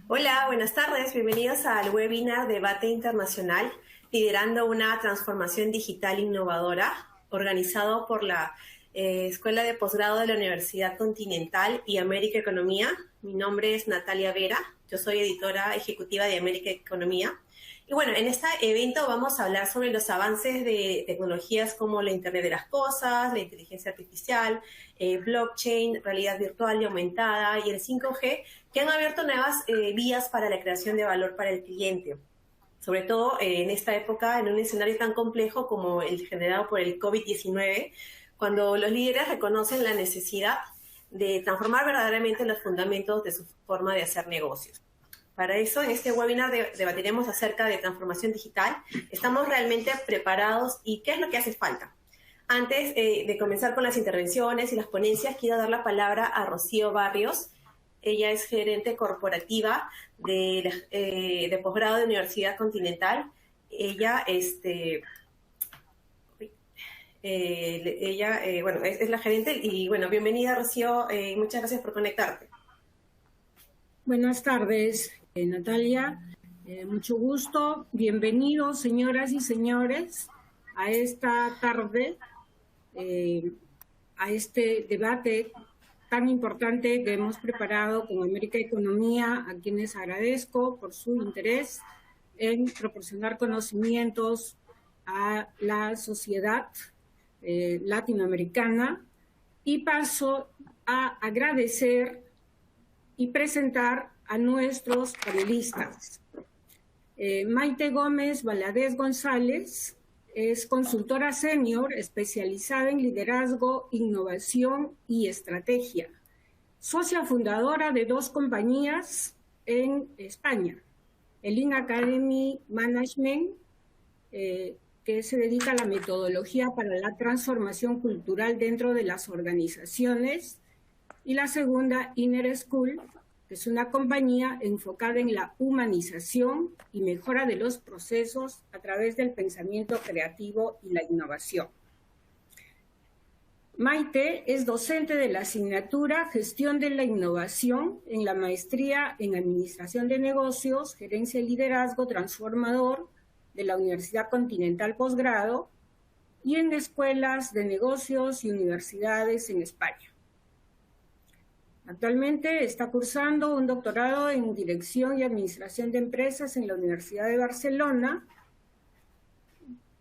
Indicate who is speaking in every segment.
Speaker 1: Hola, buenas tardes. Bienvenidos al webinar Debate Internacional, liderando una transformación digital innovadora, organizado por la Escuela de Posgrado de la Universidad Continental y América Economía. Mi nombre es Natalia Vera, yo soy editora ejecutiva de América Economía. Y bueno, en este evento vamos a hablar sobre los avances de tecnologías como la Internet de las Cosas, la inteligencia artificial, blockchain, realidad virtual y aumentada y el 5G, que han abierto nuevas vías para la creación de valor para el cliente. Sobre todo en esta época, en un escenario tan complejo como el generado por el COVID-19, cuando los líderes reconocen la necesidad de transformar verdaderamente los fundamentos de su forma de hacer negocios. Para eso, en este webinar debatiremos acerca de transformación digital. ¿Estamos realmente preparados y qué es lo que hace falta? Antes de comenzar con las intervenciones y las ponencias, quiero dar la palabra a Rocío Barrios. Ella es gerente corporativa de posgrado de Universidad Continental. Ella, es la gerente y, bueno, bienvenida, Rocío. Muchas gracias por conectarte.
Speaker 2: Buenas tardes, Natalia. Mucho gusto. Bienvenidos, señoras y señores, a esta tarde, a este debate tan importante que hemos preparado con América Economía, a quienes agradezco por su interés en proporcionar conocimientos a la sociedad latinoamericana. Y paso a agradecer y presentar a nuestros panelistas. Maite Gómez Valadez González es consultora senior especializada en liderazgo, innovación y estrategia. Socia fundadora de 2 compañías en España, el In Academy Management, que se dedica a la metodología para la transformación cultural dentro de las organizaciones, y la segunda, Inner School, que es una compañía enfocada en la humanización y mejora de los procesos a través del pensamiento creativo y la innovación. Maite es docente de la asignatura Gestión de la Innovación en la maestría en Administración de Negocios, Gerencia y Liderazgo Transformador de la Universidad Continental Posgrado y en escuelas de negocios y universidades en España. Actualmente está cursando un doctorado en Dirección y Administración de Empresas en la Universidad de Barcelona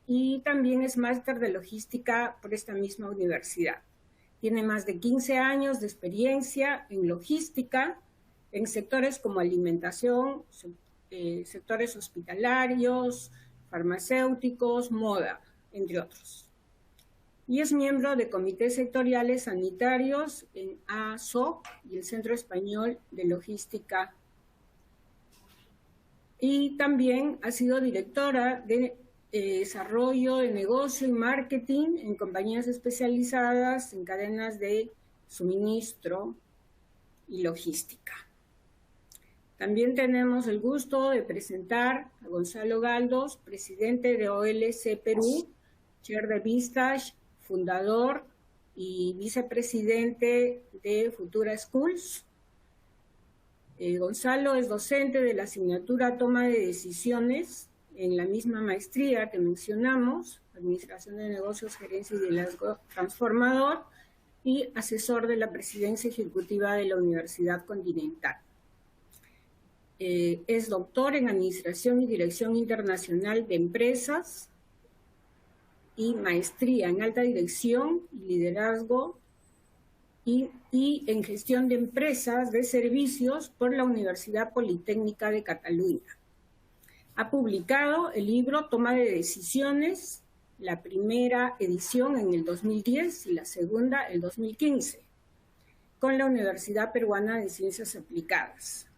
Speaker 2: y también es máster de Logística por esta misma universidad. Tiene más de 15 años de experiencia en logística en sectores como alimentación, sectores hospitalarios, farmacéuticos, moda, entre otros. Y es miembro de comités sectoriales sanitarios en ASOC y el Centro Español de Logística. Y también ha sido directora de desarrollo de negocio y marketing en compañías especializadas en cadenas de suministro y logística. También tenemos el gusto de presentar a Gonzalo Galdos, presidente de OLC Perú, chair de Vistage, fundador y vicepresidente de Futura Schools. Gonzalo es docente de la asignatura Toma de Decisiones en la misma maestría que mencionamos, Administración de Negocios, Gerencia y Liderazgo Transformador, y asesor de la Presidencia Ejecutiva de la Universidad Continental. Es doctor en Administración y Dirección Internacional de Empresas y maestría en Alta Dirección y Liderazgo y en Gestión de Empresas de Servicios por la Universidad Politécnica de Cataluña. Ha publicado el libro Toma de Decisiones, la primera edición en el 2010 y la segunda en el 2015, con la Universidad Peruana de Ciencias Aplicadas.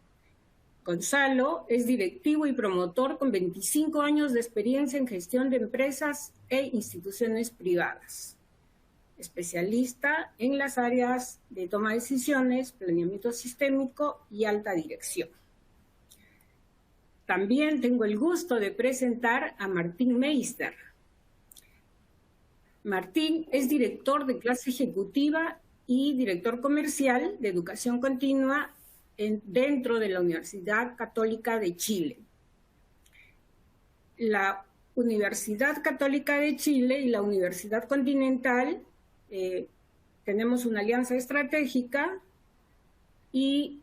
Speaker 2: Gonzalo es directivo y promotor con 25 años de experiencia en gestión de empresas e instituciones privadas. Especialista en las áreas de toma de decisiones, planeamiento sistémico y alta dirección. También tengo el gusto de presentar a Martín Meister. Martín es director de clase ejecutiva y director comercial de educación continua dentro de la Universidad Católica de Chile. La Universidad Católica de Chile y la Universidad Continental tenemos una alianza estratégica y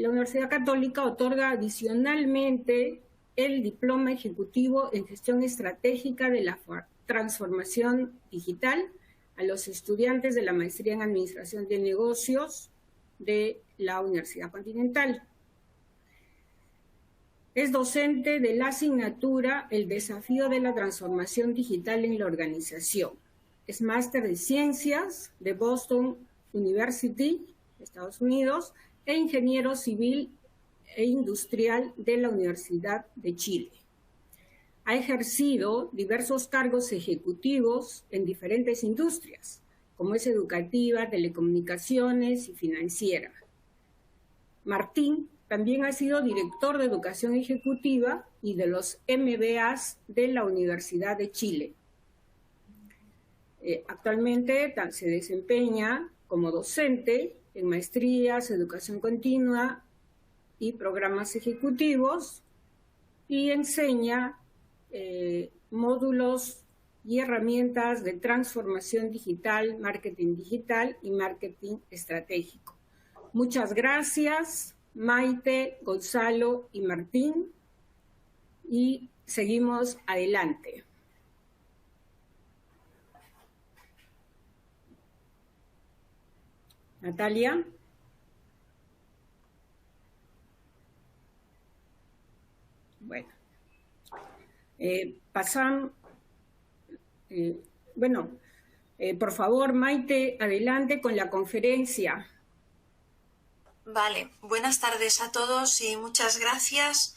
Speaker 2: la Universidad Católica otorga adicionalmente el diploma ejecutivo en gestión estratégica de la transformación digital a los estudiantes de la maestría en administración de negocios de la Universidad Continental. Es docente de la asignatura El desafío de la transformación digital en la organización. Es máster de ciencias de Boston University, Estados Unidos, e ingeniero civil e industrial de la Universidad de Chile. Ha ejercido diversos cargos ejecutivos en diferentes industrias, como es educativa, telecomunicaciones y financiera. Martín también ha sido director de Educación Ejecutiva y de los MBAs de la Universidad de Chile. Actualmente se desempeña como docente en maestrías, educación continua y programas ejecutivos y enseña módulos y herramientas de transformación digital, marketing digital y marketing estratégico. Muchas gracias, Maite, Gonzalo y Martín, y seguimos adelante. Natalia. Bueno, por favor, Maite, adelante con la conferencia.
Speaker 3: Vale, buenas tardes a todos y muchas gracias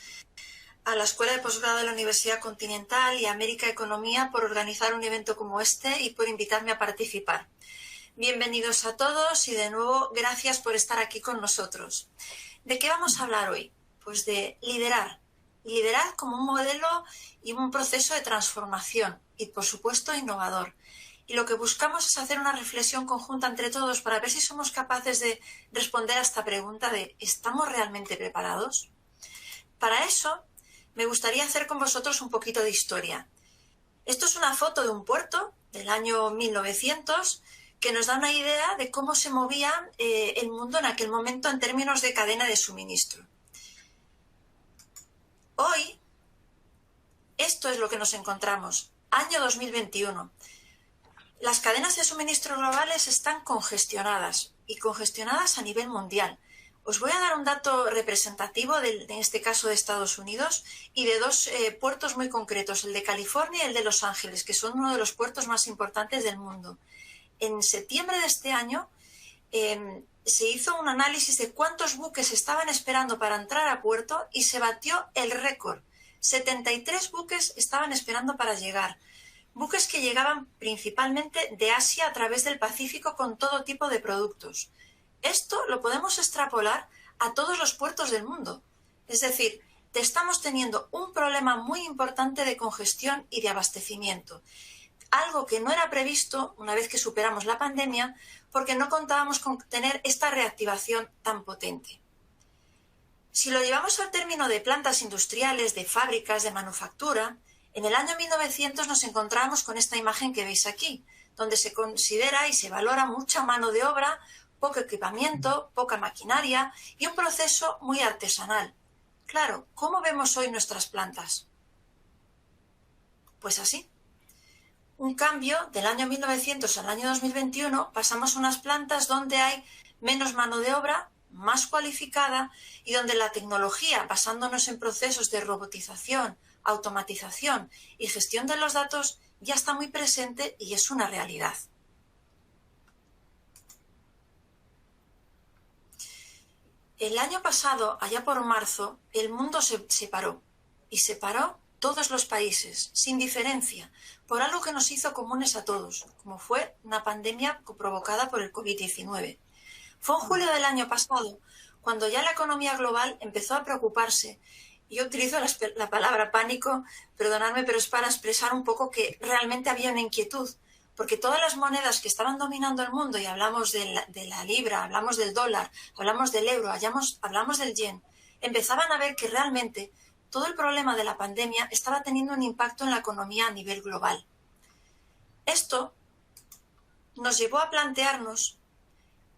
Speaker 3: a la Escuela de Posgrado de la Universidad Continental y a América Economía por organizar un evento como este y por invitarme a participar. Bienvenidos a todos y de nuevo gracias por estar aquí con nosotros. ¿De qué vamos a hablar hoy? Pues de liderar. Liderar como un modelo y un proceso de transformación y, por supuesto, innovador. Y lo que buscamos es hacer una reflexión conjunta entre todos para ver si somos capaces de responder a esta pregunta de ¿estamos realmente preparados? Para eso, me gustaría hacer con vosotros un poquito de historia. Esto es una foto de un puerto del año 1900 que nos da una idea de cómo se movía el mundo en aquel momento en términos de cadena de suministro. Hoy, esto es lo que nos encontramos, año 2021. Las cadenas de suministro globales están congestionadas y congestionadas a nivel mundial. Os voy a dar un dato representativo en este caso de Estados Unidos y de dos puertos muy concretos, el de California y el de Los Ángeles, que son uno de los puertos más importantes del mundo. En septiembre de este año se hizo un análisis de cuántos buques estaban esperando para entrar a puerto y se batió el récord. 73 buques estaban esperando para llegar. Buques que llegaban principalmente de Asia a través del Pacífico con todo tipo de productos. Esto lo podemos extrapolar a todos los puertos del mundo. Es decir, estamos teniendo un problema muy importante de congestión y de abastecimiento. Algo que no era previsto una vez que superamos la pandemia porque no contábamos con tener esta reactivación tan potente. Si lo llevamos al término de plantas industriales, de fábricas, de manufactura, en el año 1900 nos encontramos con esta imagen que veis aquí, donde se considera y se valora mucha mano de obra, poco equipamiento, poca maquinaria y un proceso muy artesanal. Claro, ¿cómo vemos hoy nuestras plantas? Pues así. Un cambio del año 1900 al año 2021, pasamos a unas plantas donde hay menos mano de obra, más cualificada y donde la tecnología, basándonos en procesos de robotización, automatización y gestión de los datos, ya está muy presente y es una realidad. El año pasado, allá por marzo, el mundo se paró y se paró todos los países, sin diferencia, por algo que nos hizo comunes a todos, como fue una pandemia provocada por el COVID-19. Fue en julio del año pasado, cuando ya la economía global empezó a preocuparse. Yo utilizo la palabra pánico, perdonadme, pero es para expresar un poco que realmente había una inquietud, porque todas las monedas que estaban dominando el mundo, y hablamos de la libra, hablamos del dólar, hablamos del euro, hablamos del yen, empezaban a ver que realmente todo el problema de la pandemia estaba teniendo un impacto en la economía a nivel global. Esto nos llevó a plantearnos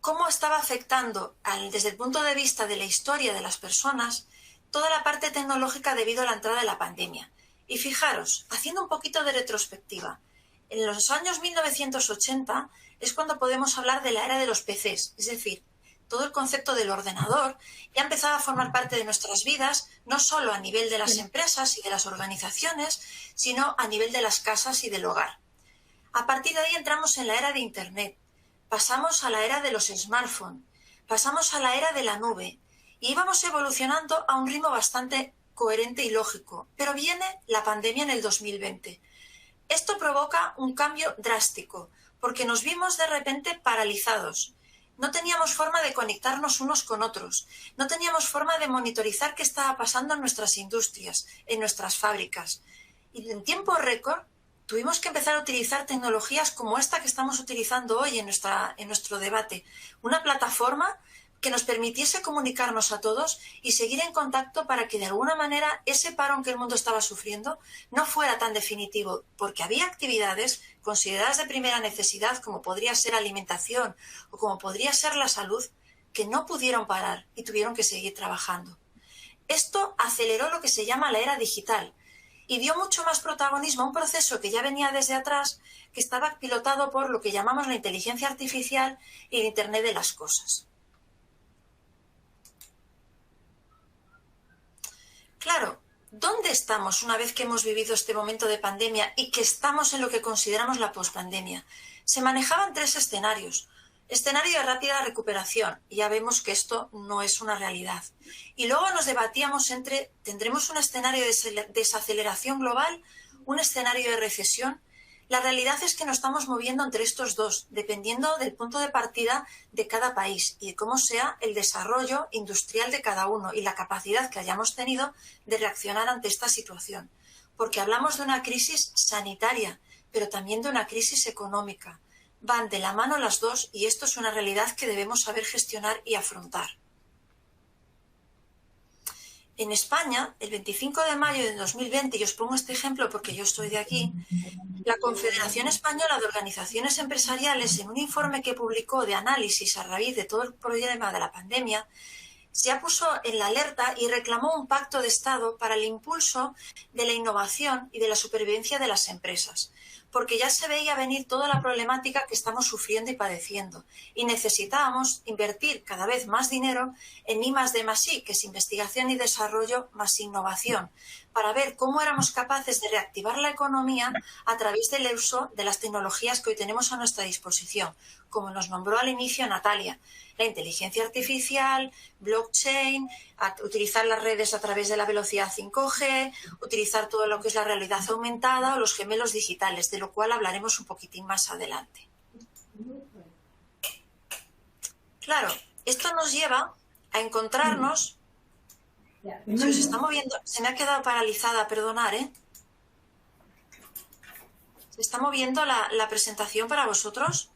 Speaker 3: cómo estaba afectando, desde el punto de vista de la historia de las personas, toda la parte tecnológica debido a la entrada de la pandemia. Y fijaros, haciendo un poquito de retrospectiva, en los años 1980 es cuando podemos hablar de la era de los PCs, es decir, todo el concepto del ordenador ya empezaba a formar parte de nuestras vidas, no solo a nivel de las empresas y de las organizaciones, sino a nivel de las casas y del hogar. A partir de ahí entramos en la era de Internet, pasamos a la era de los smartphones, pasamos a la era de la nube y íbamos evolucionando a un ritmo bastante coherente y lógico. Pero viene la pandemia en el 2020. Esto provoca un cambio drástico porque nos vimos de repente paralizados. No teníamos forma de conectarnos unos con otros, no teníamos forma de monitorizar qué estaba pasando en nuestras industrias, en nuestras fábricas. Y en tiempo récord tuvimos que empezar a utilizar tecnologías como esta que estamos utilizando hoy en nuestro debate. Una plataforma que nos permitiese comunicarnos a todos y seguir en contacto para que de alguna manera ese parón que el mundo estaba sufriendo no fuera tan definitivo, porque había actividades consideradas de primera necesidad como podría ser alimentación o como podría ser la salud que no pudieron parar y tuvieron que seguir trabajando. Esto aceleró lo que se llama la era digital y dio mucho más protagonismo a un proceso que ya venía desde atrás, que estaba pilotado por lo que llamamos la inteligencia artificial y el Internet de las cosas. Claro, ¿dónde estamos una vez que hemos vivido este momento de pandemia y que estamos en lo que consideramos la pospandemia? Se manejaban tres escenarios. Escenario de rápida recuperación, y ya vemos que esto no es una realidad. Y luego nos debatíamos entre, ¿tendremos un escenario de desaceleración global, un escenario de recesión? La realidad es que nos estamos moviendo entre estos dos, dependiendo del punto de partida de cada país y de cómo sea el desarrollo industrial de cada uno y la capacidad que hayamos tenido de reaccionar ante esta situación. Porque hablamos de una crisis sanitaria, pero también de una crisis económica. Van de la mano las dos y esto es una realidad que debemos saber gestionar y afrontar. En España, el 25 de mayo de 2020, y os pongo este ejemplo porque yo estoy de aquí, la Confederación Española de Organizaciones Empresariales, en un informe que publicó de análisis a raíz de todo el problema de la pandemia, ya puso en la alerta y reclamó un pacto de Estado para el impulso de la innovación y de la supervivencia de las empresas, porque ya se veía venir toda la problemática que estamos sufriendo y padeciendo y necesitábamos invertir cada vez más dinero en I+D+I, que es investigación y desarrollo más innovación, para ver cómo éramos capaces de reactivar la economía a través del uso de las tecnologías que hoy tenemos a nuestra disposición, como nos nombró al inicio Natalia, la inteligencia artificial, blockchain, utilizar las redes a través de la velocidad 5G, utilizar todo lo que es la realidad aumentada o los gemelos digitales, de lo cual hablaremos un poquitín más adelante. Claro, esto nos lleva a encontrarnos. Se os está moviendo, se me ha quedado paralizada, perdonar, ¿eh? ¿Se está moviendo la presentación para vosotros?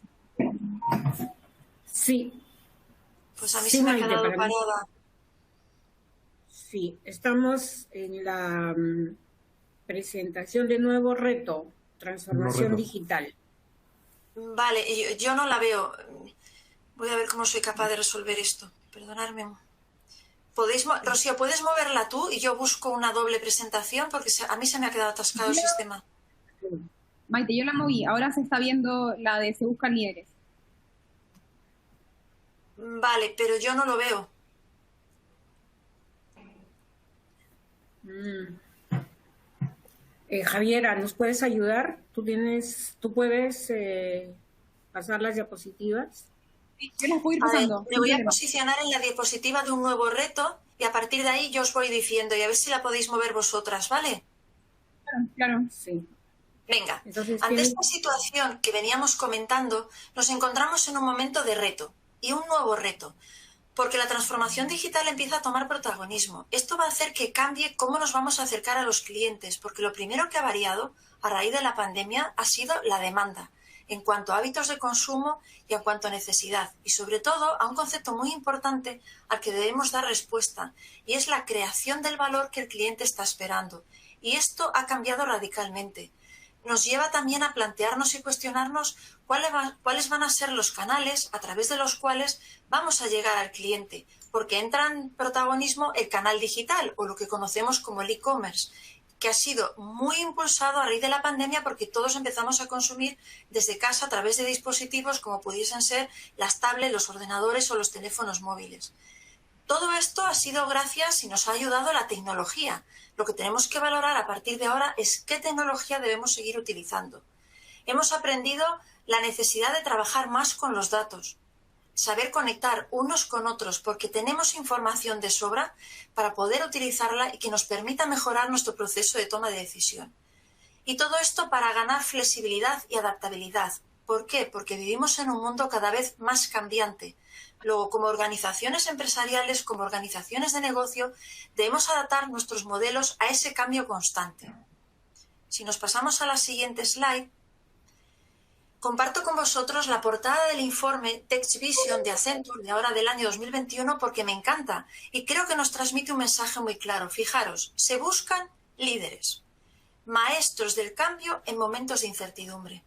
Speaker 2: Sí.
Speaker 3: Pues a mí se me ha quedado parada.
Speaker 2: Sí, estamos en la presentación de nuevo reto, transformación digital.
Speaker 3: Vale, yo no la veo. Voy a ver cómo soy capaz de resolver esto. Perdonadme. Rocío, ¿puedes moverla tú y yo busco una doble presentación? Porque a mí se me ha quedado atascado el sistema.
Speaker 4: Maite, yo la moví. Ahora se está viendo la de Se Buscan Líderes.
Speaker 3: Vale, pero yo no lo veo.
Speaker 2: Javiera, ¿nos puedes ayudar? ¿Tú puedes pasar las diapositivas?
Speaker 4: Yo las voy a ir pasando.
Speaker 3: Me voy a posicionar en la diapositiva de un nuevo reto y a partir de ahí yo os voy diciendo y a ver si la podéis mover vosotras, ¿vale?
Speaker 4: Claro.
Speaker 2: Sí.
Speaker 3: Venga,
Speaker 2: Entonces,
Speaker 3: ante esta situación que veníamos comentando, nos encontramos en un momento de reto y un nuevo reto, porque la transformación digital empieza a tomar protagonismo. Esto va a hacer que cambie cómo nos vamos a acercar a los clientes, porque lo primero que ha variado a raíz de la pandemia ha sido la demanda. en cuanto a hábitos de consumo y en cuanto a necesidad. Y sobre todo a un concepto muy importante al que debemos dar respuesta, y es la creación del valor que el cliente está esperando. Y esto ha cambiado radicalmente. Nos lleva también a plantearnos y cuestionarnos cuáles van a ser los canales a través de los cuales vamos a llegar al cliente, porque entra en protagonismo el canal digital o lo que conocemos como el e-commerce, que ha sido muy impulsado a raíz de la pandemia porque todos empezamos a consumir desde casa a través de dispositivos como pudiesen ser las tablets, los ordenadores o los teléfonos móviles. Todo esto ha sido gracias y nos ha ayudado la tecnología. Lo que tenemos que valorar a partir de ahora es qué tecnología debemos seguir utilizando. Hemos aprendido la necesidad de trabajar más con los datos, saber conectar unos con otros porque tenemos información de sobra para poder utilizarla y que nos permita mejorar nuestro proceso de toma de decisión. Y todo esto para ganar flexibilidad y adaptabilidad. ¿Por qué? Porque vivimos en un mundo cada vez más cambiante. Luego, como organizaciones empresariales, como organizaciones de negocio, debemos adaptar nuestros modelos a ese cambio constante. Si nos pasamos a la siguiente slide, comparto con vosotros la portada del informe Text Vision de Accenture de ahora del año 2021 porque me encanta y creo que nos transmite un mensaje muy claro. Fijaros, se buscan líderes, maestros del cambio en momentos de incertidumbre.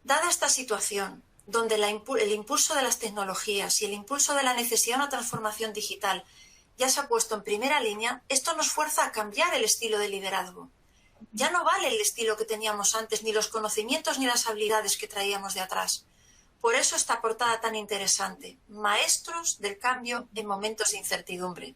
Speaker 3: Dada esta situación, donde el impulso de las tecnologías y el impulso de la necesidad de una transformación digital ya se ha puesto en primera línea, esto nos fuerza a cambiar el estilo de liderazgo. Ya no vale el estilo que teníamos antes, ni los conocimientos ni las habilidades que traíamos de atrás. Por eso esta portada tan interesante, maestros del cambio en momentos de incertidumbre.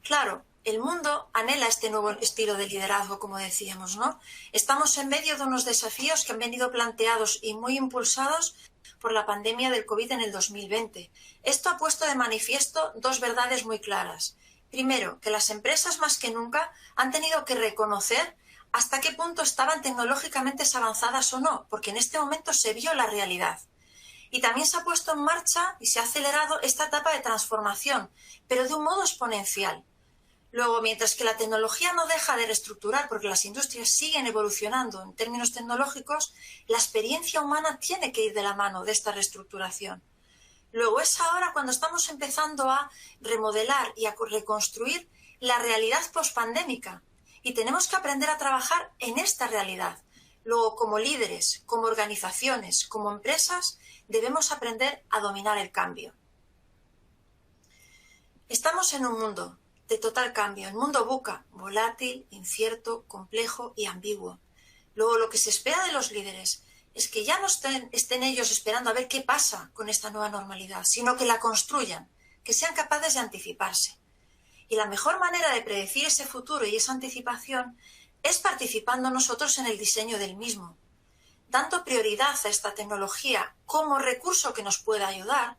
Speaker 3: Claro, el mundo anhela este nuevo estilo de liderazgo, como decíamos, ¿no? Estamos en medio de unos desafíos que han venido planteados y muy impulsados por la pandemia del COVID en el 2020. Esto ha puesto de manifiesto dos verdades muy claras. Primero, que las empresas más que nunca han tenido que reconocer hasta qué punto estaban tecnológicamente avanzadas o no, porque en este momento se vio la realidad. Y también se ha puesto en marcha y se ha acelerado esta etapa de transformación, pero de un modo exponencial. Luego, mientras que la tecnología no deja de reestructurar porque las industrias siguen evolucionando en términos tecnológicos, la experiencia humana tiene que ir de la mano de esta reestructuración. Luego es ahora cuando estamos empezando a remodelar y a reconstruir la realidad pospandémica y tenemos que aprender a trabajar en esta realidad. Luego, como líderes, como organizaciones, como empresas, debemos aprender a dominar el cambio. Estamos en un mundo de total cambio, el mundo VUCA, volátil, incierto, complejo y ambiguo. Luego, lo que se espera de los líderes es que ya no estén ellos esperando a ver qué pasa con esta nueva normalidad, sino que la construyan, que sean capaces de anticiparse. Y la mejor manera de predecir ese futuro y esa anticipación es participando nosotros en el diseño del mismo, dando prioridad a esta tecnología como recurso que nos pueda ayudar,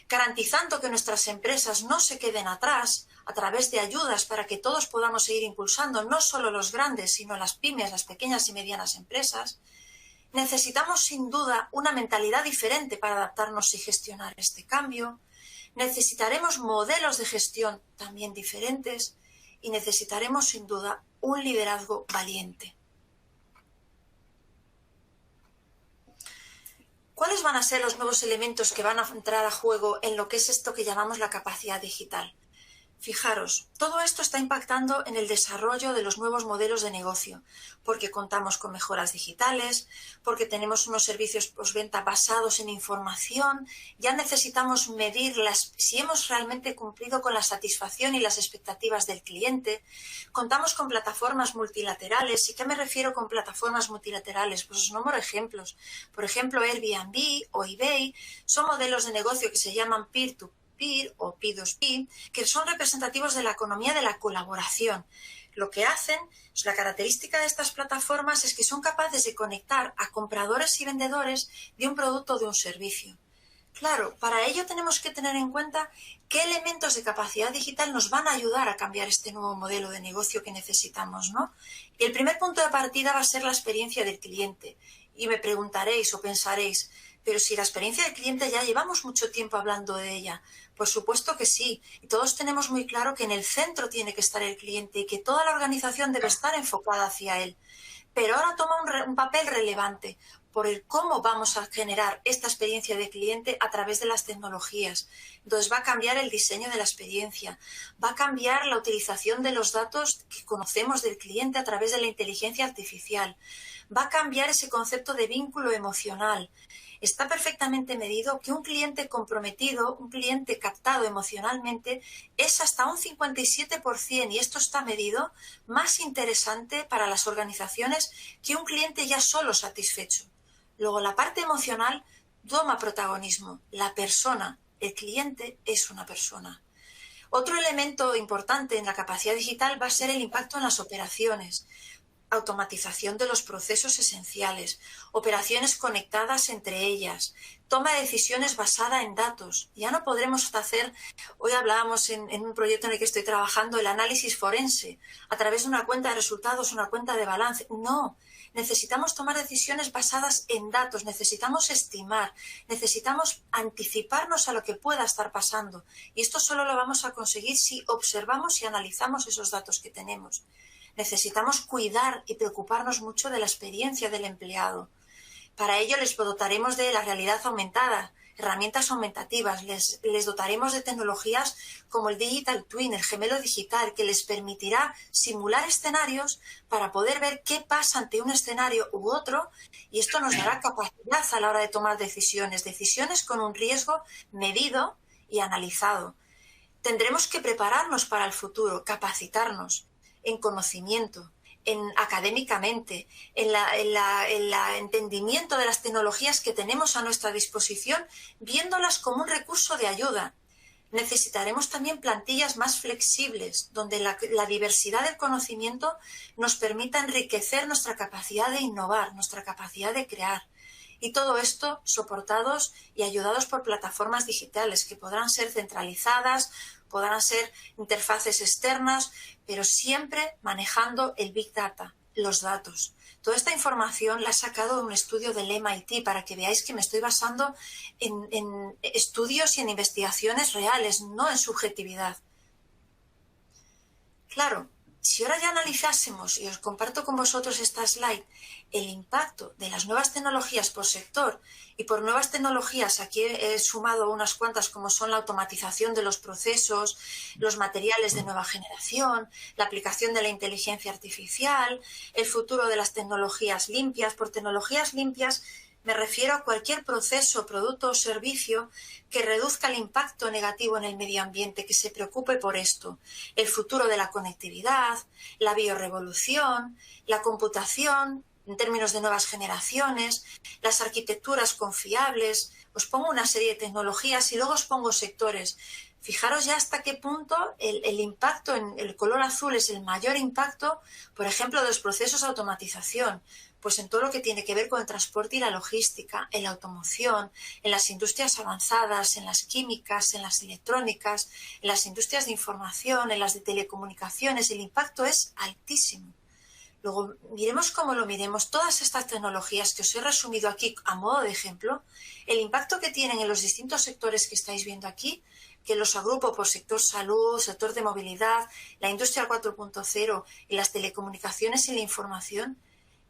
Speaker 3: garantizando que nuestras empresas no se queden atrás a través de ayudas para que todos podamos seguir impulsando, no solo los grandes, sino las pymes, las pequeñas y medianas empresas. Necesitamos sin duda una mentalidad diferente para adaptarnos y gestionar este cambio. Necesitaremos modelos de gestión también diferentes y necesitaremos sin duda un liderazgo valiente. ¿Cuáles van a ser los nuevos elementos que van a entrar a juego en lo que es esto que llamamos la capacidad digital? Fijaros, todo esto está impactando en el desarrollo de los nuevos modelos de negocio, porque contamos con mejoras digitales, porque tenemos unos servicios postventa basados en información, ya necesitamos medir si hemos realmente cumplido con la satisfacción y las expectativas del cliente, contamos con plataformas multilaterales. ¿Y qué me refiero con plataformas multilaterales? Pues os nombro ejemplos. Por ejemplo, Airbnb o eBay son modelos de negocio que se llaman peer-to-peer o P2P, que son representativos de la economía de la colaboración. Lo que hacen, la característica de estas plataformas es que son capaces de conectar a compradores y vendedores de un producto o de un servicio. Claro, para ello tenemos que tener en cuenta qué elementos de capacidad digital nos van a ayudar a cambiar este nuevo modelo de negocio que necesitamos, ¿no? Y el primer punto de partida va a ser la experiencia del cliente. Y me preguntaréis o pensaréis, pero si la experiencia del cliente ya llevamos mucho tiempo hablando de ella, Por supuesto que sí. Y todos tenemos muy claro que en el centro tiene que estar el cliente y que toda la organización debe estar enfocada hacia él. Pero ahora toma un papel relevante por el cómo vamos a generar esta experiencia de cliente a través de las tecnologías. Entonces va a cambiar el diseño de la experiencia, va a cambiar la utilización de los datos que conocemos del cliente a través de la inteligencia artificial, va a cambiar ese concepto de vínculo emocional. Está perfectamente medido que un cliente comprometido, un cliente captado emocionalmente, es hasta un 57%, y esto está medido, más interesante para las organizaciones que un cliente ya solo satisfecho. Luego, la parte emocional toma protagonismo. La persona, el cliente, es una persona. Otro elemento importante en la capacidad digital va a ser el impacto en las operaciones. Automatización de los procesos esenciales, operaciones conectadas entre ellas, toma de decisiones basada en datos. Ya no podremos hacer, hoy hablábamos en un proyecto en el que estoy trabajando, el análisis forense, a través de una cuenta de resultados, una cuenta de balance. No, necesitamos tomar decisiones basadas en datos, necesitamos estimar, necesitamos anticiparnos a lo que pueda estar pasando. Y esto solo lo vamos a conseguir si observamos y analizamos esos datos que tenemos. Necesitamos cuidar y preocuparnos mucho de la experiencia del empleado. Para ello les dotaremos de la realidad aumentada, herramientas aumentativas, les dotaremos de tecnologías como el Digital Twin, el gemelo digital, que les permitirá simular escenarios para poder ver qué pasa ante un escenario u otro, y esto nos dará capacidad a la hora de tomar decisiones con un riesgo medido y analizado. Tendremos que prepararnos para el futuro, capacitarnos en conocimiento, académicamente, en el entendimiento de las tecnologías que tenemos a nuestra disposición, viéndolas como un recurso de ayuda. Necesitaremos también plantillas más flexibles, donde la diversidad del conocimiento nos permita enriquecer nuestra capacidad de innovar, nuestra capacidad de crear. Y todo esto soportados y ayudados por plataformas digitales que podrán ser centralizadas, podrán ser interfaces externas, pero siempre manejando el Big Data, los datos. Toda esta información la he sacado de un estudio del MIT para que veáis que me estoy basando en estudios y en investigaciones reales, no en subjetividad. Claro, si ahora ya analizásemos, y os comparto con vosotros esta slide, el impacto de las nuevas tecnologías por sector, y por nuevas tecnologías aquí he sumado unas cuantas como son la automatización de los procesos, los materiales de nueva generación, la aplicación de la inteligencia artificial, el futuro de las tecnologías limpias. Por tecnologías limpias me refiero a cualquier proceso, producto o servicio que reduzca el impacto negativo en el medio ambiente, que se preocupe por esto. El futuro de la conectividad, la biorrevolución, la computación en términos de nuevas generaciones, las arquitecturas confiables. Os pongo una serie de tecnologías y luego os pongo sectores. Fijaros ya hasta qué punto el impacto en el color azul es el mayor impacto, por ejemplo, de los procesos de automatización. Pues en todo lo que tiene que ver con el transporte y la logística, en la automoción, en las industrias avanzadas, en las químicas, en las electrónicas, en las industrias de información, en las de telecomunicaciones, el impacto es altísimo. Luego, miremos cómo lo miremos, todas estas tecnologías que os he resumido aquí a modo de ejemplo, el impacto que tienen en los distintos sectores que estáis viendo aquí, que los agrupo por sector salud, sector de movilidad, la industria 4.0 y las telecomunicaciones y la información,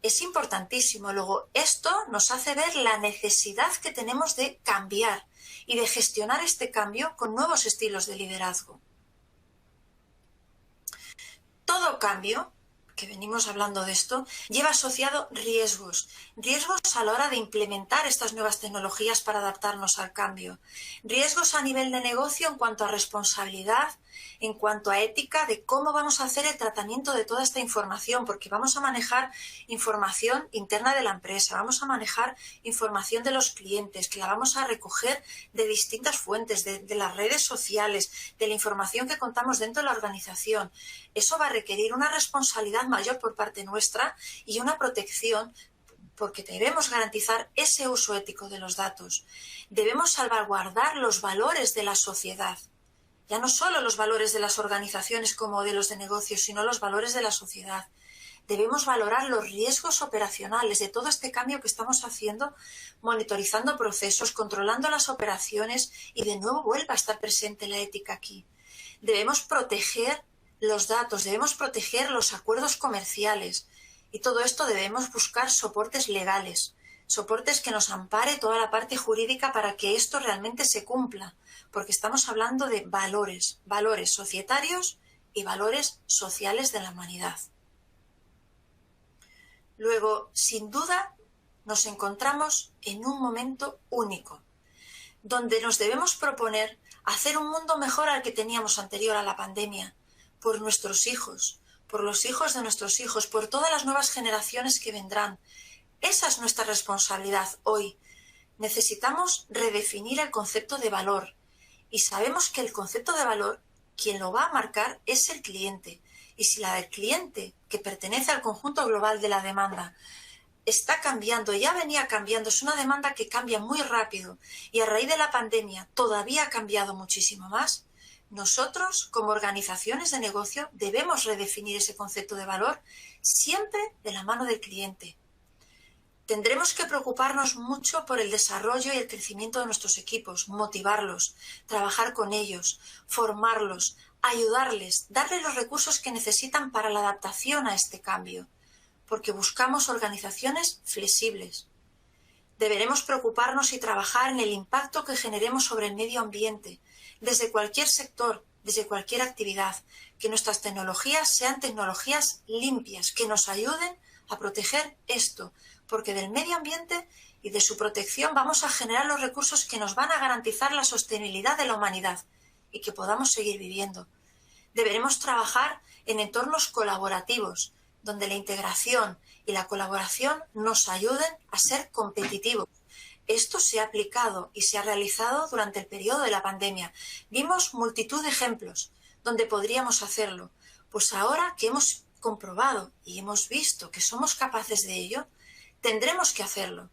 Speaker 3: es importantísimo. Luego, esto nos hace ver la necesidad que tenemos de cambiar y de gestionar este cambio con nuevos estilos de liderazgo. Todo cambio, que venimos hablando de esto, lleva asociado riesgos a la hora de implementar estas nuevas tecnologías para adaptarnos al cambio, riesgos a nivel de negocio en cuanto a responsabilidad, en cuanto a ética, de cómo vamos a hacer el tratamiento de toda esta información, porque vamos a manejar información interna de la empresa, vamos a manejar información de los clientes, que la vamos a recoger de distintas fuentes, de las redes sociales, de la información que contamos dentro de la organización. Eso va a requerir una responsabilidad mayor por parte nuestra y una protección, porque debemos garantizar ese uso ético de los datos. Debemos salvaguardar los valores de la sociedad. Ya no solo los valores de las organizaciones como modelos de negocio, sino los valores de la sociedad. Debemos valorar los riesgos operacionales de todo este cambio que estamos haciendo, monitorizando procesos, controlando las operaciones y de nuevo vuelve a estar presente la ética aquí. Debemos proteger los datos, debemos proteger los acuerdos comerciales y todo esto debemos buscar soportes legales, soportes que nos ampare toda la parte jurídica para que esto realmente se cumpla, porque estamos hablando de valores, valores societarios y valores sociales de la humanidad. Luego, sin duda, nos encontramos en un momento único, donde nos debemos proponer hacer un mundo mejor al que teníamos anterior a la pandemia, por nuestros hijos, por los hijos de nuestros hijos, por todas las nuevas generaciones que vendrán. Esa es nuestra responsabilidad hoy. Necesitamos redefinir el concepto de valor y sabemos que el concepto de valor, quien lo va a marcar es el cliente. Y si la del cliente, que pertenece al conjunto global de la demanda, está cambiando, ya venía cambiando, es una demanda que cambia muy rápido y a raíz de la pandemia todavía ha cambiado muchísimo más, nosotros como organizaciones de negocio debemos redefinir ese concepto de valor siempre de la mano del cliente. Tendremos que preocuparnos mucho por el desarrollo y el crecimiento de nuestros equipos, motivarlos, trabajar con ellos, formarlos, ayudarles, darles los recursos que necesitan para la adaptación a este cambio, porque buscamos organizaciones flexibles. Deberemos preocuparnos y trabajar en el impacto que generemos sobre el medio ambiente, desde cualquier sector, desde cualquier actividad, que nuestras tecnologías sean tecnologías limpias, que nos ayuden a proteger esto, porque del medio ambiente y de su protección vamos a generar los recursos que nos van a garantizar la sostenibilidad de la humanidad y que podamos seguir viviendo. Deberemos trabajar en entornos colaborativos, donde la integración y la colaboración nos ayuden a ser competitivos. Esto se ha aplicado y se ha realizado durante el periodo de la pandemia. Vimos multitud de ejemplos donde podríamos hacerlo. Pues ahora que hemos comprobado y hemos visto que somos capaces de ello, tendremos que hacerlo.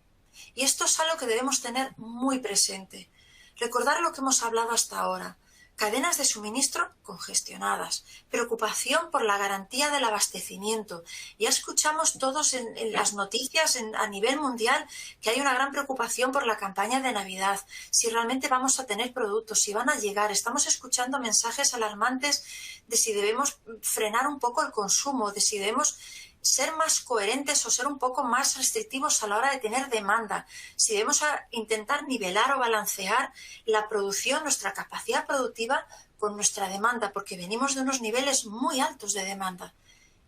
Speaker 3: Y esto es algo que debemos tener muy presente. Recordar lo que hemos hablado hasta ahora. Cadenas de suministro congestionadas, preocupación por la garantía del abastecimiento. Ya escuchamos todos en las noticias a nivel mundial que hay una gran preocupación por la campaña de Navidad, si realmente vamos a tener productos, si van a llegar. Estamos escuchando mensajes alarmantes de si debemos frenar un poco el consumo, de si debemos ser más coherentes o ser un poco más restrictivos a la hora de tener demanda, si debemos intentar nivelar o balancear la producción, nuestra capacidad productiva con nuestra demanda, porque venimos de unos niveles muy altos de demanda.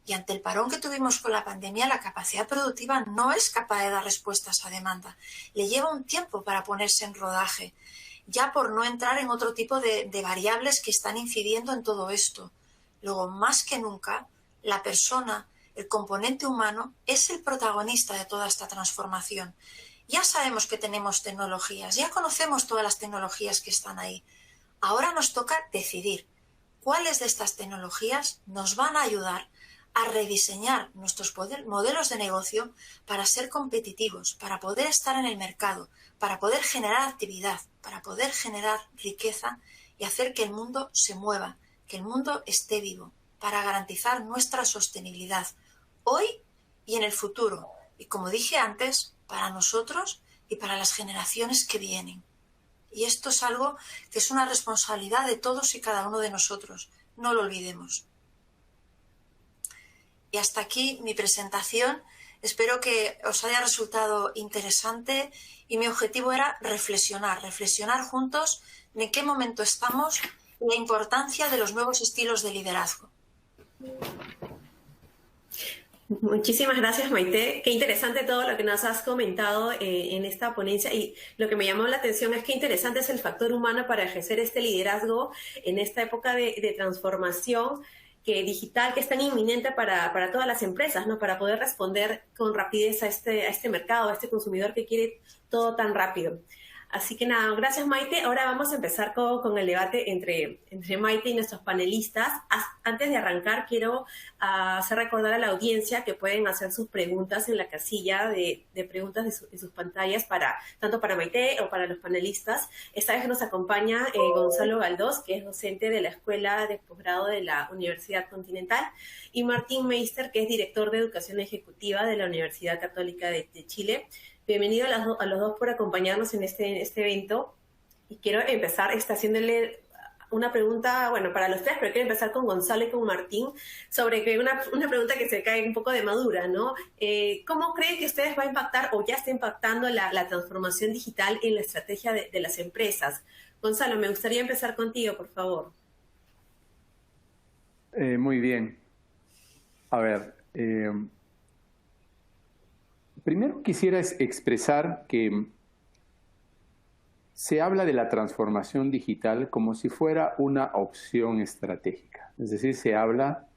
Speaker 3: Y ante el parón que tuvimos con la pandemia, la capacidad productiva no es capaz de dar respuestas a demanda. Le lleva un tiempo para ponerse en rodaje, ya por no entrar en otro tipo de variables que están incidiendo en todo esto. Luego, más que nunca, la persona, el componente humano, es el protagonista de toda esta transformación. Ya sabemos que tenemos tecnologías, ya conocemos todas las tecnologías que están ahí. Ahora nos toca decidir cuáles de estas tecnologías nos van a ayudar a rediseñar nuestros modelos de negocio para ser competitivos, para poder estar en el mercado, para poder generar actividad, para poder generar riqueza y hacer que el mundo se mueva, que el mundo esté vivo, para garantizar nuestra sostenibilidad hoy y en el futuro. Y como dije antes, para nosotros y para las generaciones que vienen. Y esto es algo que es una responsabilidad de todos y cada uno de nosotros. No lo olvidemos. Y hasta aquí mi presentación. Espero que os haya resultado interesante y mi objetivo era reflexionar juntos en qué momento estamos y la importancia de los nuevos estilos de liderazgo.
Speaker 1: Muchísimas gracias, Maite. Qué interesante todo lo que nos has comentado en esta ponencia, y lo que me llamó la atención es qué interesante es el factor humano para ejercer este liderazgo en esta época de transformación digital que es tan inminente para todas las empresas, ¿no? Para poder responder con rapidez a este mercado, a este consumidor que quiere todo tan rápido. Así que nada, gracias Maite. Ahora vamos a empezar con el debate entre Maite y nuestros panelistas. Antes de arrancar, quiero hacer recordar a la audiencia que pueden hacer sus preguntas en la casilla de preguntas de sus pantallas, tanto para Maite o para los panelistas. Esta vez nos acompaña Gonzalo Galdós, que es docente de la Escuela de Posgrado de la Universidad Continental, y Martín Meister, que es director de Educación Ejecutiva de la Universidad Católica de Chile. Bienvenido a los dos por acompañarnos en este evento. Y quiero empezar haciéndole una pregunta, bueno, para los tres, pero quiero empezar con Gonzalo y con Martín, sobre una pregunta que se cae un poco de madura, ¿no? ¿Cómo creen que ustedes va a impactar o ya está impactando la transformación digital en la estrategia de las empresas? Gonzalo, me gustaría empezar contigo, por favor.
Speaker 5: Muy bien. A ver, primero quisiera expresar que se habla de la transformación digital como si fuera una opción estratégica. Es decir, se habla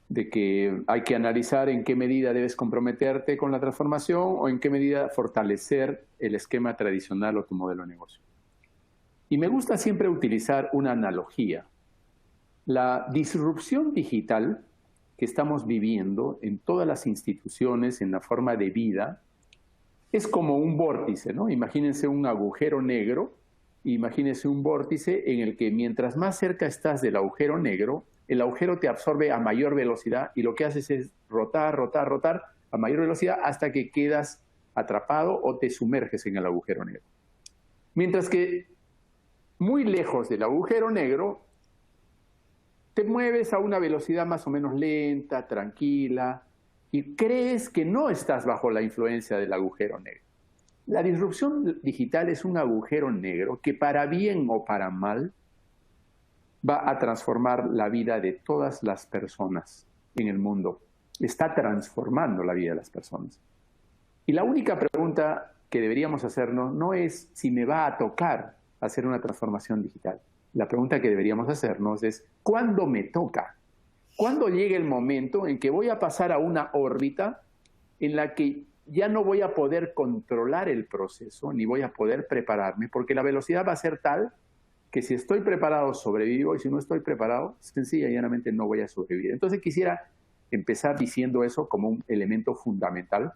Speaker 5: de que hay que analizar en qué medida debes comprometerte con la transformación o en qué medida fortalecer el esquema tradicional o tu modelo de negocio. Y me gusta siempre utilizar una analogía. La disrupción digital que estamos viviendo en todas las instituciones, en la forma de vida, es como un vórtice, ¿no? Imagínense un agujero negro, imagínense un vórtice en el que mientras más cerca estás del agujero negro, el agujero te absorbe a mayor velocidad y lo que haces es rotar a mayor velocidad hasta que quedas atrapado o te sumerges en el agujero negro. Mientras que muy lejos del agujero negro, te mueves a una velocidad más o menos lenta, tranquila, y crees que no estás bajo la influencia del agujero negro. La disrupción digital es un agujero negro que para bien o para mal va a transformar la vida de todas las personas en el mundo. Está transformando la vida de las personas. Y la única pregunta que deberíamos hacernos no es si me va a tocar hacer una transformación digital. La pregunta que deberíamos hacernos es, ¿cuándo me toca? ¿Cuándo llega el momento en que voy a pasar a una órbita en la que ya no voy a poder controlar el proceso, ni voy a poder prepararme? Porque la velocidad va a ser tal que si estoy preparado sobrevivo y si no estoy preparado, sencilla y llanamente no voy a sobrevivir. Entonces quisiera empezar diciendo eso como un elemento fundamental,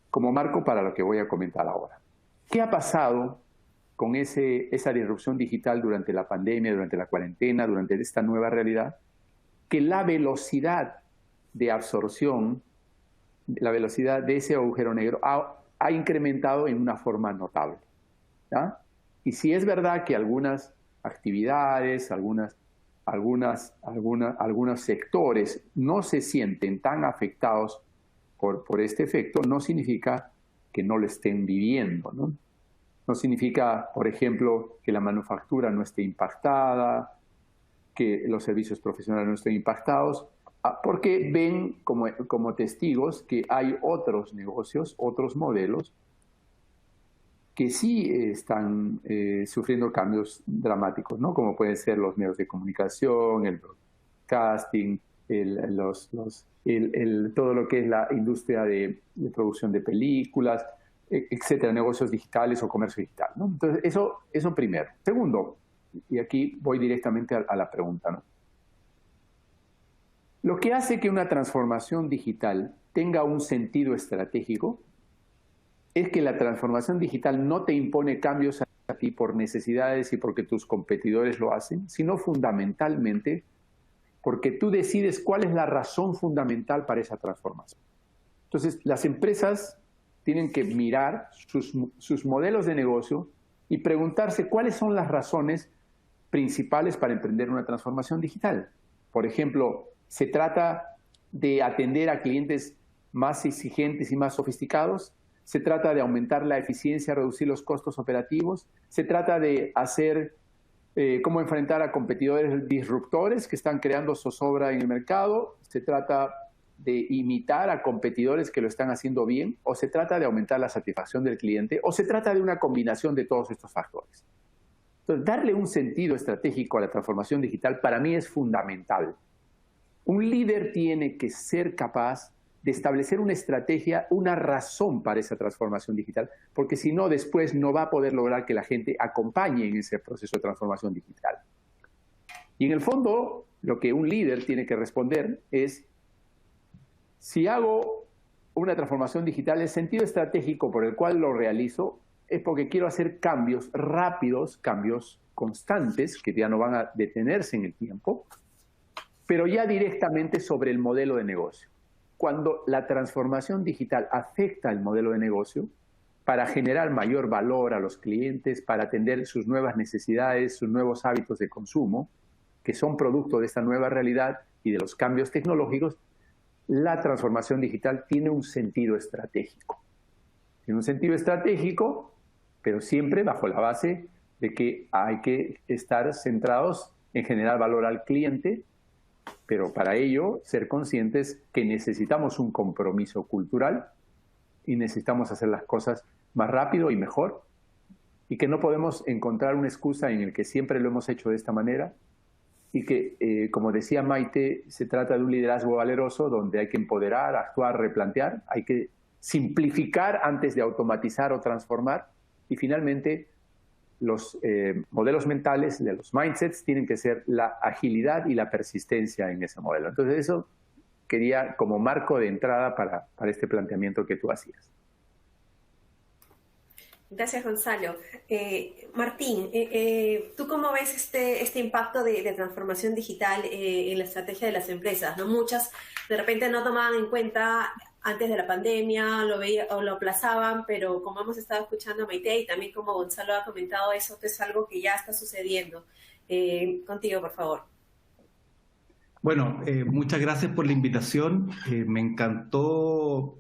Speaker 5: como marco para lo que voy a comentar ahora. ¿Qué ha pasado con esa disrupción digital durante la pandemia, durante la cuarentena, durante esta nueva realidad? Que la velocidad de absorción, la velocidad de ese agujero negro ha incrementado en una forma notable, ¿ya? Y si es verdad que algunas actividades, algunos sectores no se sienten tan afectados por este efecto, no significa que no lo estén viviendo, ¿no? No significa, por ejemplo, que la manufactura no esté impactada, que los servicios profesionales no estén impactados, porque ven como testigos que hay otros negocios, otros modelos, que sí están sufriendo cambios dramáticos, ¿no? Como pueden ser los medios de comunicación, el broadcasting, todo lo que es la industria de producción de películas, etcétera, negocios digitales o comercio digital, ¿no? Entonces, eso primero. Segundo, y aquí voy directamente a la pregunta, ¿no? Lo que hace que una transformación digital tenga un sentido estratégico es que la transformación digital no te impone cambios a ti por necesidades y porque tus competidores lo hacen, sino fundamentalmente porque tú decides cuál es la razón fundamental para esa transformación. Entonces, las empresas tienen que mirar sus modelos de negocio y preguntarse cuáles son las razones principales para emprender una transformación digital. Por ejemplo, ¿se trata de atender a clientes más exigentes y más sofisticados? ¿Se trata de aumentar la eficiencia, reducir los costos operativos? ¿Se trata de cómo enfrentar a competidores disruptores que están creando zozobra en el mercado? ¿Se trata de imitar a competidores que lo están haciendo bien? ¿O se trata de aumentar la satisfacción del cliente? ¿O se trata de una combinación de todos estos factores? Entonces, darle un sentido estratégico a la transformación digital para mí es fundamental. Un líder tiene que ser capaz de establecer una estrategia, una razón para esa transformación digital, porque si no, después no va a poder lograr que la gente acompañe en ese proceso de transformación digital. Y en el fondo, lo que un líder tiene que responder es, si hago una transformación digital, el sentido estratégico por el cual lo realizo es porque quiero hacer cambios rápidos, cambios constantes, que ya no van a detenerse en el tiempo, pero ya directamente sobre el modelo de negocio. Cuando la transformación digital afecta el modelo de negocio, para generar mayor valor a los clientes, para atender sus nuevas necesidades, sus nuevos hábitos de consumo, que son producto de esta nueva realidad y de los cambios tecnológicos, la transformación digital tiene un sentido estratégico. Tiene un sentido estratégico, pero siempre bajo la base de que hay que estar centrados en generar valor al cliente, pero para ello ser conscientes que necesitamos un compromiso cultural y necesitamos hacer las cosas más rápido y mejor, y que no podemos encontrar una excusa en el que siempre lo hemos hecho de esta manera, y que, como decía Maite, se trata de un liderazgo valeroso donde hay que empoderar, actuar, replantear, hay que simplificar antes de automatizar o transformar, y finalmente los modelos mentales, de los mindsets, tienen que ser la agilidad y la persistencia en ese modelo. Entonces eso quería como marco de entrada para este planteamiento que tú hacías.
Speaker 1: Gracias, Gonzalo. Martín, ¿tú cómo ves este impacto de transformación digital en la estrategia de las empresas? ¿No? Muchas de repente no tomaban en cuenta antes de la pandemia, lo veía o lo aplazaban, pero como hemos estado escuchando a Maite y también como Gonzalo ha comentado, eso es algo que ya está sucediendo. Contigo, por favor.
Speaker 6: Bueno, muchas gracias por la invitación. Me encantó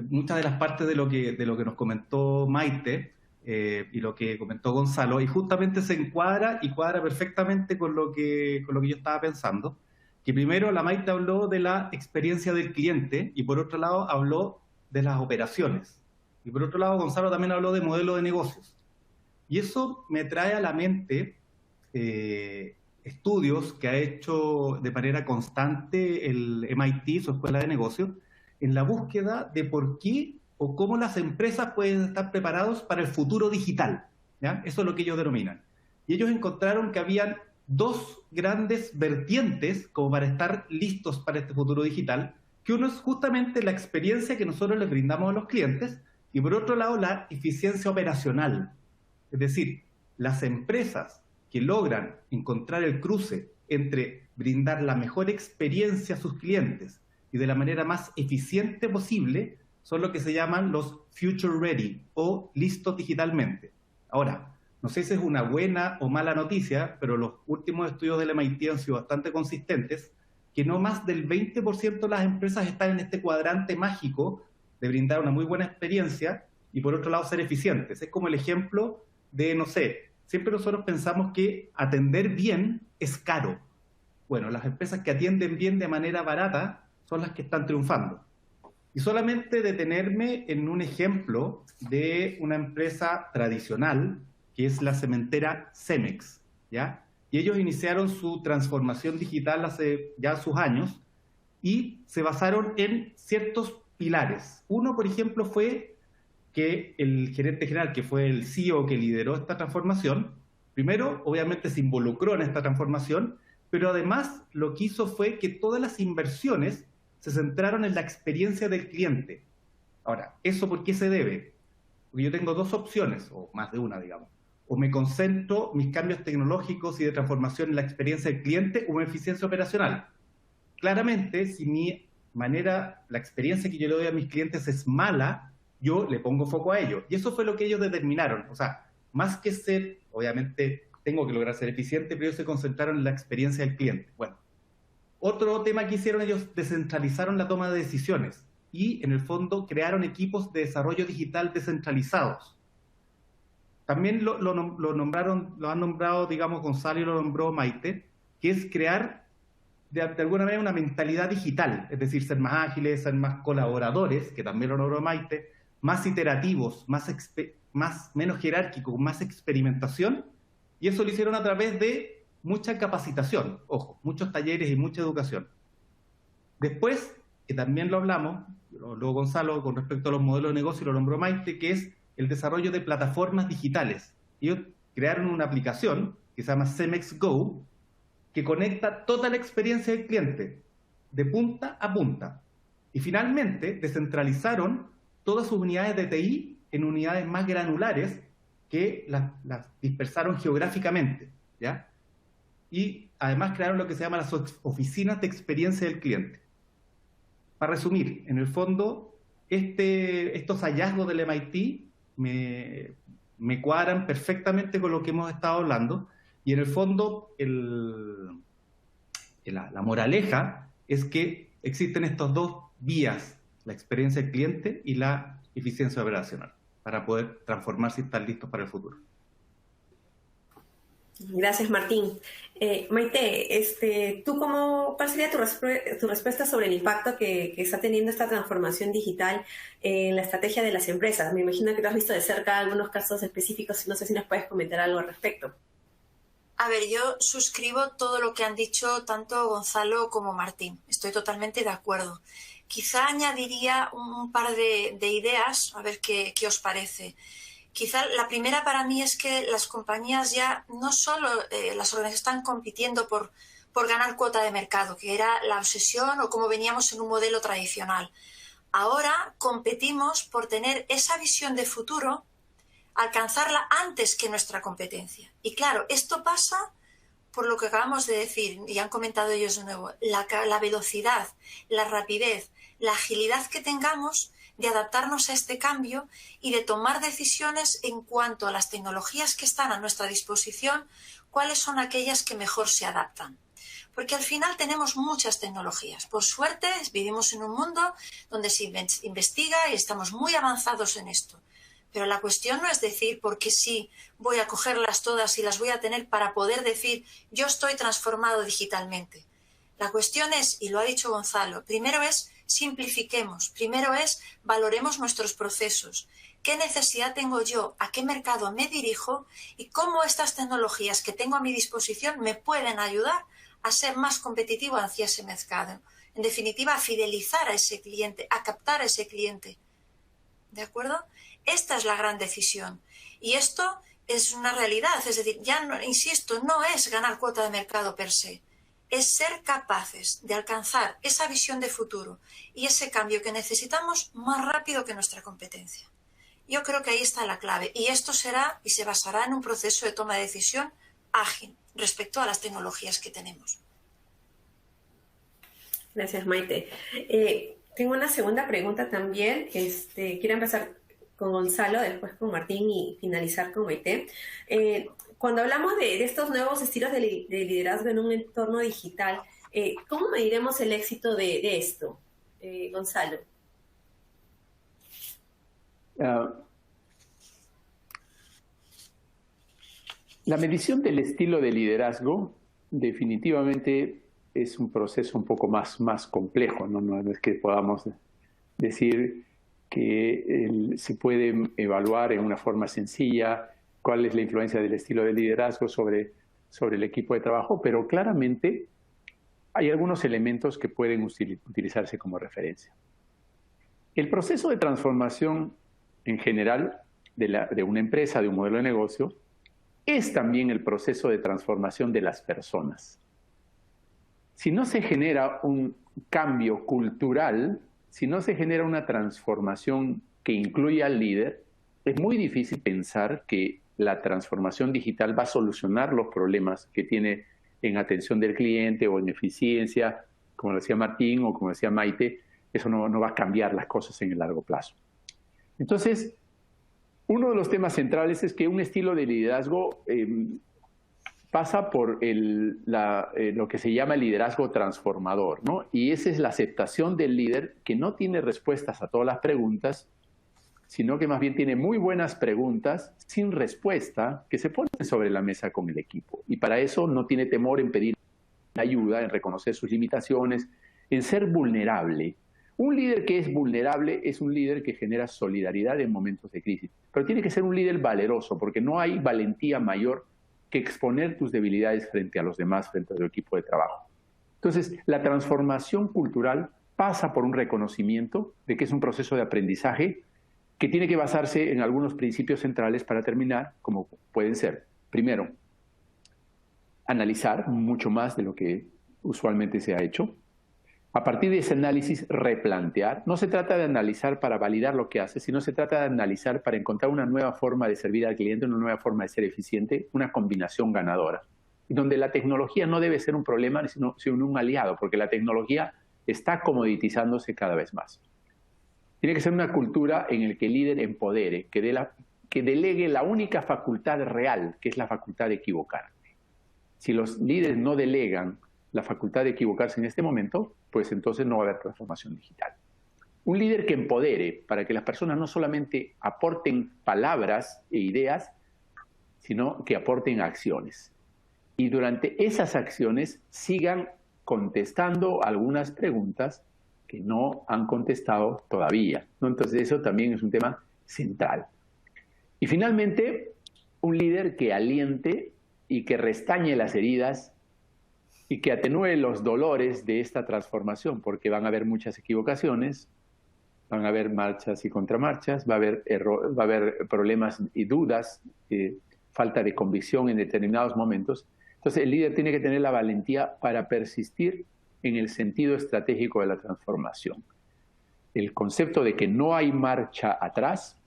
Speaker 6: muchas de las partes de lo que nos comentó Maite y lo que comentó Gonzalo, y justamente se cuadra perfectamente con lo que yo estaba pensando. Que primero la Maite habló de la experiencia del cliente y por otro lado habló de las operaciones. Y por otro lado Gonzalo también habló de modelo de negocios. Y eso me trae a la mente estudios que ha hecho de manera constante el MIT, su escuela de negocios, en la búsqueda de por qué o cómo las empresas pueden estar preparados para el futuro digital, ¿ya? Eso es lo que ellos denominan. Y ellos encontraron que habían dos grandes vertientes como para estar listos para este futuro digital, que uno es justamente la experiencia que nosotros les brindamos a los clientes y por otro lado la eficiencia operacional. Es decir, las empresas que logran encontrar el cruce entre brindar la mejor experiencia a sus clientes y de la manera más eficiente posible son lo que se llaman los future ready o listos digitalmente. Ahora, no sé si es una buena o mala noticia, pero los últimos estudios del MIT han sido bastante consistentes, que no más del 20% de las empresas están en este cuadrante mágico de brindar una muy buena experiencia y por otro lado ser eficientes. Es como el ejemplo de, no sé, siempre nosotros pensamos que atender bien es caro. Bueno, las empresas que atienden bien de manera barata son las que están triunfando. Y solamente detenerme en un ejemplo de una empresa tradicional, que es la cementera Cemex, ¿ya? Y ellos iniciaron su transformación digital hace ya sus años y se basaron en ciertos pilares. Uno, por ejemplo, fue que el gerente general, que fue el CEO que lideró esta transformación, primero, obviamente se involucró en esta transformación, pero además lo que hizo fue que todas las inversiones se centraron en la experiencia del cliente. Ahora, ¿eso por qué se debe? Porque yo tengo dos opciones, o más de una, digamos. O me concentro mis cambios tecnológicos y de transformación en la experiencia del cliente o en eficiencia operacional. Claramente, si la experiencia que yo le doy a mis clientes es mala, yo le pongo foco a ello. Y eso fue lo que ellos determinaron. O sea, más que ser, obviamente, tengo que lograr ser eficiente, pero ellos se concentraron en la experiencia del cliente. Bueno, otro tema que hicieron ellos, descentralizaron la toma de decisiones y, en el fondo, crearon equipos de desarrollo digital descentralizados. También lo han nombrado, digamos, Gonzalo y lo nombró Maite, que es crear de alguna manera una mentalidad digital, es decir, ser más ágiles, ser más colaboradores, que también lo nombró Maite, más iterativos, menos jerárquicos, más experimentación, y eso lo hicieron a través de mucha capacitación, ojo, muchos talleres y mucha educación. Después que también lo hablamos, luego Gonzalo, con respecto a los modelos de negocio, lo nombró Maite, que es el desarrollo de plataformas digitales. Ellos crearon una aplicación que se llama Cemex Go, que conecta toda la experiencia del cliente, de punta a punta. Y finalmente descentralizaron todas sus unidades de TI en unidades más granulares que las dispersaron geográficamente, ¿ya? Y además crearon lo que se llama las oficinas de experiencia del cliente. Para resumir, en el fondo, estos hallazgos del MIT me cuadran perfectamente con lo que hemos estado hablando, y en el fondo la moraleja es que existen estas dos vías, la experiencia del cliente y la eficiencia operacional, para poder transformarse y estar listos para el futuro.
Speaker 1: Gracias, Martín. Maite, ¿cuál sería tu respuesta sobre el impacto que está teniendo esta transformación digital en la estrategia de las empresas? Me imagino que tú has visto de cerca algunos casos específicos, no sé si nos puedes comentar algo al respecto.
Speaker 3: A ver, yo suscribo todo lo que han dicho tanto Gonzalo como Martín. Estoy totalmente de acuerdo. Quizá añadiría un par de ideas, a ver qué os parece. Quizá la primera para mí es que las compañías ya no solo las organizaciones están compitiendo por ganar cuota de mercado, que era la obsesión o como veníamos en un modelo tradicional. Ahora competimos por tener esa visión de futuro, alcanzarla antes que nuestra competencia. Y claro, esto pasa por lo que acabamos de decir, y han comentado ellos de nuevo, la velocidad, la rapidez, la agilidad que tengamos de adaptarnos a este cambio y de tomar decisiones en cuanto a las tecnologías que están a nuestra disposición, cuáles son aquellas que mejor se adaptan. Porque al final tenemos muchas tecnologías. Por suerte, vivimos en un mundo donde se investiga y estamos muy avanzados en esto. Pero la cuestión no es decir porque sí voy a cogerlas todas y las voy a tener para poder decir yo estoy transformado digitalmente. La cuestión es, y lo ha dicho Gonzalo, primero es simplifiquemos, primero es valoremos nuestros procesos. ¿Qué necesidad tengo yo? ¿A qué mercado me dirijo? Y cómo estas tecnologías que tengo a mi disposición me pueden ayudar a ser más competitivo hacia ese mercado. En definitiva, a fidelizar a ese cliente, a captar a ese cliente. ¿De acuerdo? Esta es la gran decisión. Y esto es una realidad. Es decir, ya no, insisto, no es ganar cuota de mercado per se. Es ser capaces de alcanzar esa visión de futuro y ese cambio que necesitamos más rápido que nuestra competencia. Yo creo que ahí está la clave. Y esto será y se basará en un proceso de toma de decisión ágil respecto a las tecnologías que tenemos.
Speaker 1: Gracias, Maite. Tengo una segunda pregunta también. Quiero empezar con Gonzalo, después con Martín y finalizar con Maite. Cuando hablamos de estos nuevos estilos de liderazgo en un entorno digital, ¿cómo mediremos el éxito de esto? Gonzalo.
Speaker 5: La medición del estilo de liderazgo definitivamente es un proceso un poco más complejo, ¿no? No es que podamos decir que se puede evaluar en una forma sencilla cuál es la influencia del estilo de liderazgo sobre el equipo de trabajo, pero claramente hay algunos elementos que pueden utilizarse como referencia. El proceso de transformación en general de una empresa, de un modelo de negocio, es también el proceso de transformación de las personas. Si no se genera un cambio cultural, si no se genera una transformación que incluya al líder, es muy difícil pensar que la transformación digital va a solucionar los problemas que tiene en atención del cliente o en eficiencia, como decía Martín o como decía Maite. Eso no va a cambiar las cosas en el largo plazo. Entonces, uno de los temas centrales es que un estilo de liderazgo pasa por lo que se llama el liderazgo transformador, ¿no? Y esa es la aceptación del líder que no tiene respuestas a todas las preguntas, sino que más bien tiene muy buenas preguntas sin respuesta que se ponen sobre la mesa con el equipo. Y para eso no tiene temor en pedir ayuda, en reconocer sus limitaciones, en ser vulnerable. Un líder que es vulnerable es un líder que genera solidaridad en momentos de crisis. Pero tiene que ser un líder valeroso, porque no hay valentía mayor que exponer tus debilidades frente a los demás, frente a tu equipo de trabajo. Entonces, la transformación cultural pasa por un reconocimiento de que es un proceso de aprendizaje que tiene que basarse en algunos principios centrales para terminar, como pueden ser, primero, analizar mucho más de lo que usualmente se ha hecho. A partir de ese análisis, replantear. No se trata de analizar para validar lo que hace, sino se trata de analizar para encontrar una nueva forma de servir al cliente, una nueva forma de ser eficiente, una combinación ganadora. Y donde la tecnología no debe ser un problema, sino un aliado, porque la tecnología está comoditizándose cada vez más. Tiene que ser una cultura en la que el líder empodere, que delegue la única facultad real, que es la facultad de equivocar. Si los líderes no delegan la facultad de equivocarse en este momento, pues entonces no va a haber transformación digital. Un líder que empodere para que las personas no solamente aporten palabras e ideas, sino que aporten acciones. Y durante esas acciones sigan contestando algunas preguntas que no han contestado todavía, ¿no? Entonces eso también es un tema central. Y finalmente, un líder que aliente y que restañe las heridas y que atenúe los dolores de esta transformación, porque van a haber muchas equivocaciones, van a haber marchas y contramarchas, va a haber problemas y dudas, falta de convicción en determinados momentos. Entonces el líder tiene que tener la valentía para persistir en el sentido estratégico de la transformación. El concepto de que no hay marcha atrás,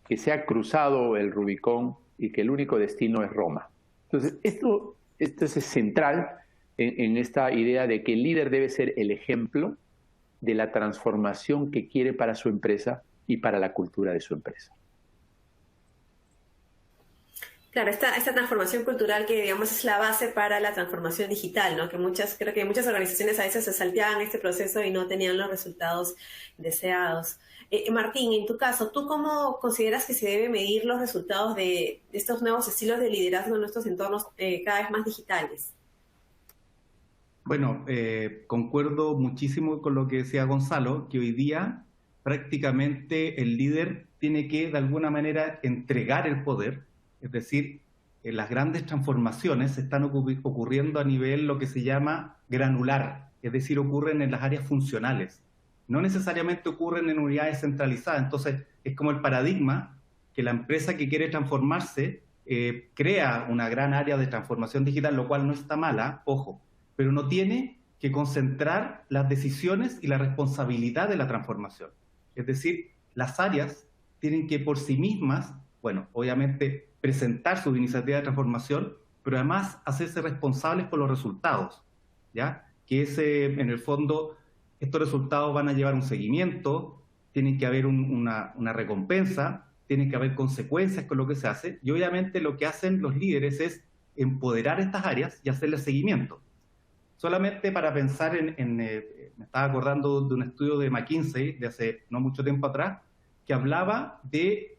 Speaker 5: que se ha cruzado el Rubicón y que el único destino es Roma. Entonces esto es central en esta idea de que el líder debe ser el ejemplo de la transformación que quiere para su empresa y para la cultura de su empresa.
Speaker 1: Claro, esta transformación cultural que, digamos, es la base para la transformación digital, ¿no? Creo que muchas organizaciones a veces se salteaban este proceso y no tenían los resultados deseados. Martín, en tu caso, ¿tú cómo consideras que se debe medir los resultados de estos nuevos estilos de liderazgo en nuestros entornos cada vez más digitales?
Speaker 6: Bueno, concuerdo muchísimo con lo que decía Gonzalo, que hoy día prácticamente el líder tiene que de alguna manera entregar el poder. Es decir, las grandes transformaciones están ocurriendo a nivel lo que se llama granular, es decir, ocurren en las áreas funcionales. No necesariamente ocurren en unidades centralizadas. Entonces, es como el paradigma que la empresa que quiere transformarse crea una gran área de transformación digital, lo cual no está mala, ojo, pero no tiene que concentrar las decisiones y la responsabilidad de la transformación. Es decir, las áreas tienen que por sí mismas, bueno, obviamente presentar sus iniciativas de transformación, pero además hacerse responsables por los resultados, ¿ya? Que en el fondo, estos resultados van a llevar un seguimiento, tiene que haber una recompensa, tiene que haber consecuencias con lo que se hace, y obviamente lo que hacen los líderes es empoderar estas áreas y hacerles seguimiento. Solamente para pensar me estaba acordando de un estudio de McKinsey de hace no mucho tiempo atrás, que hablaba de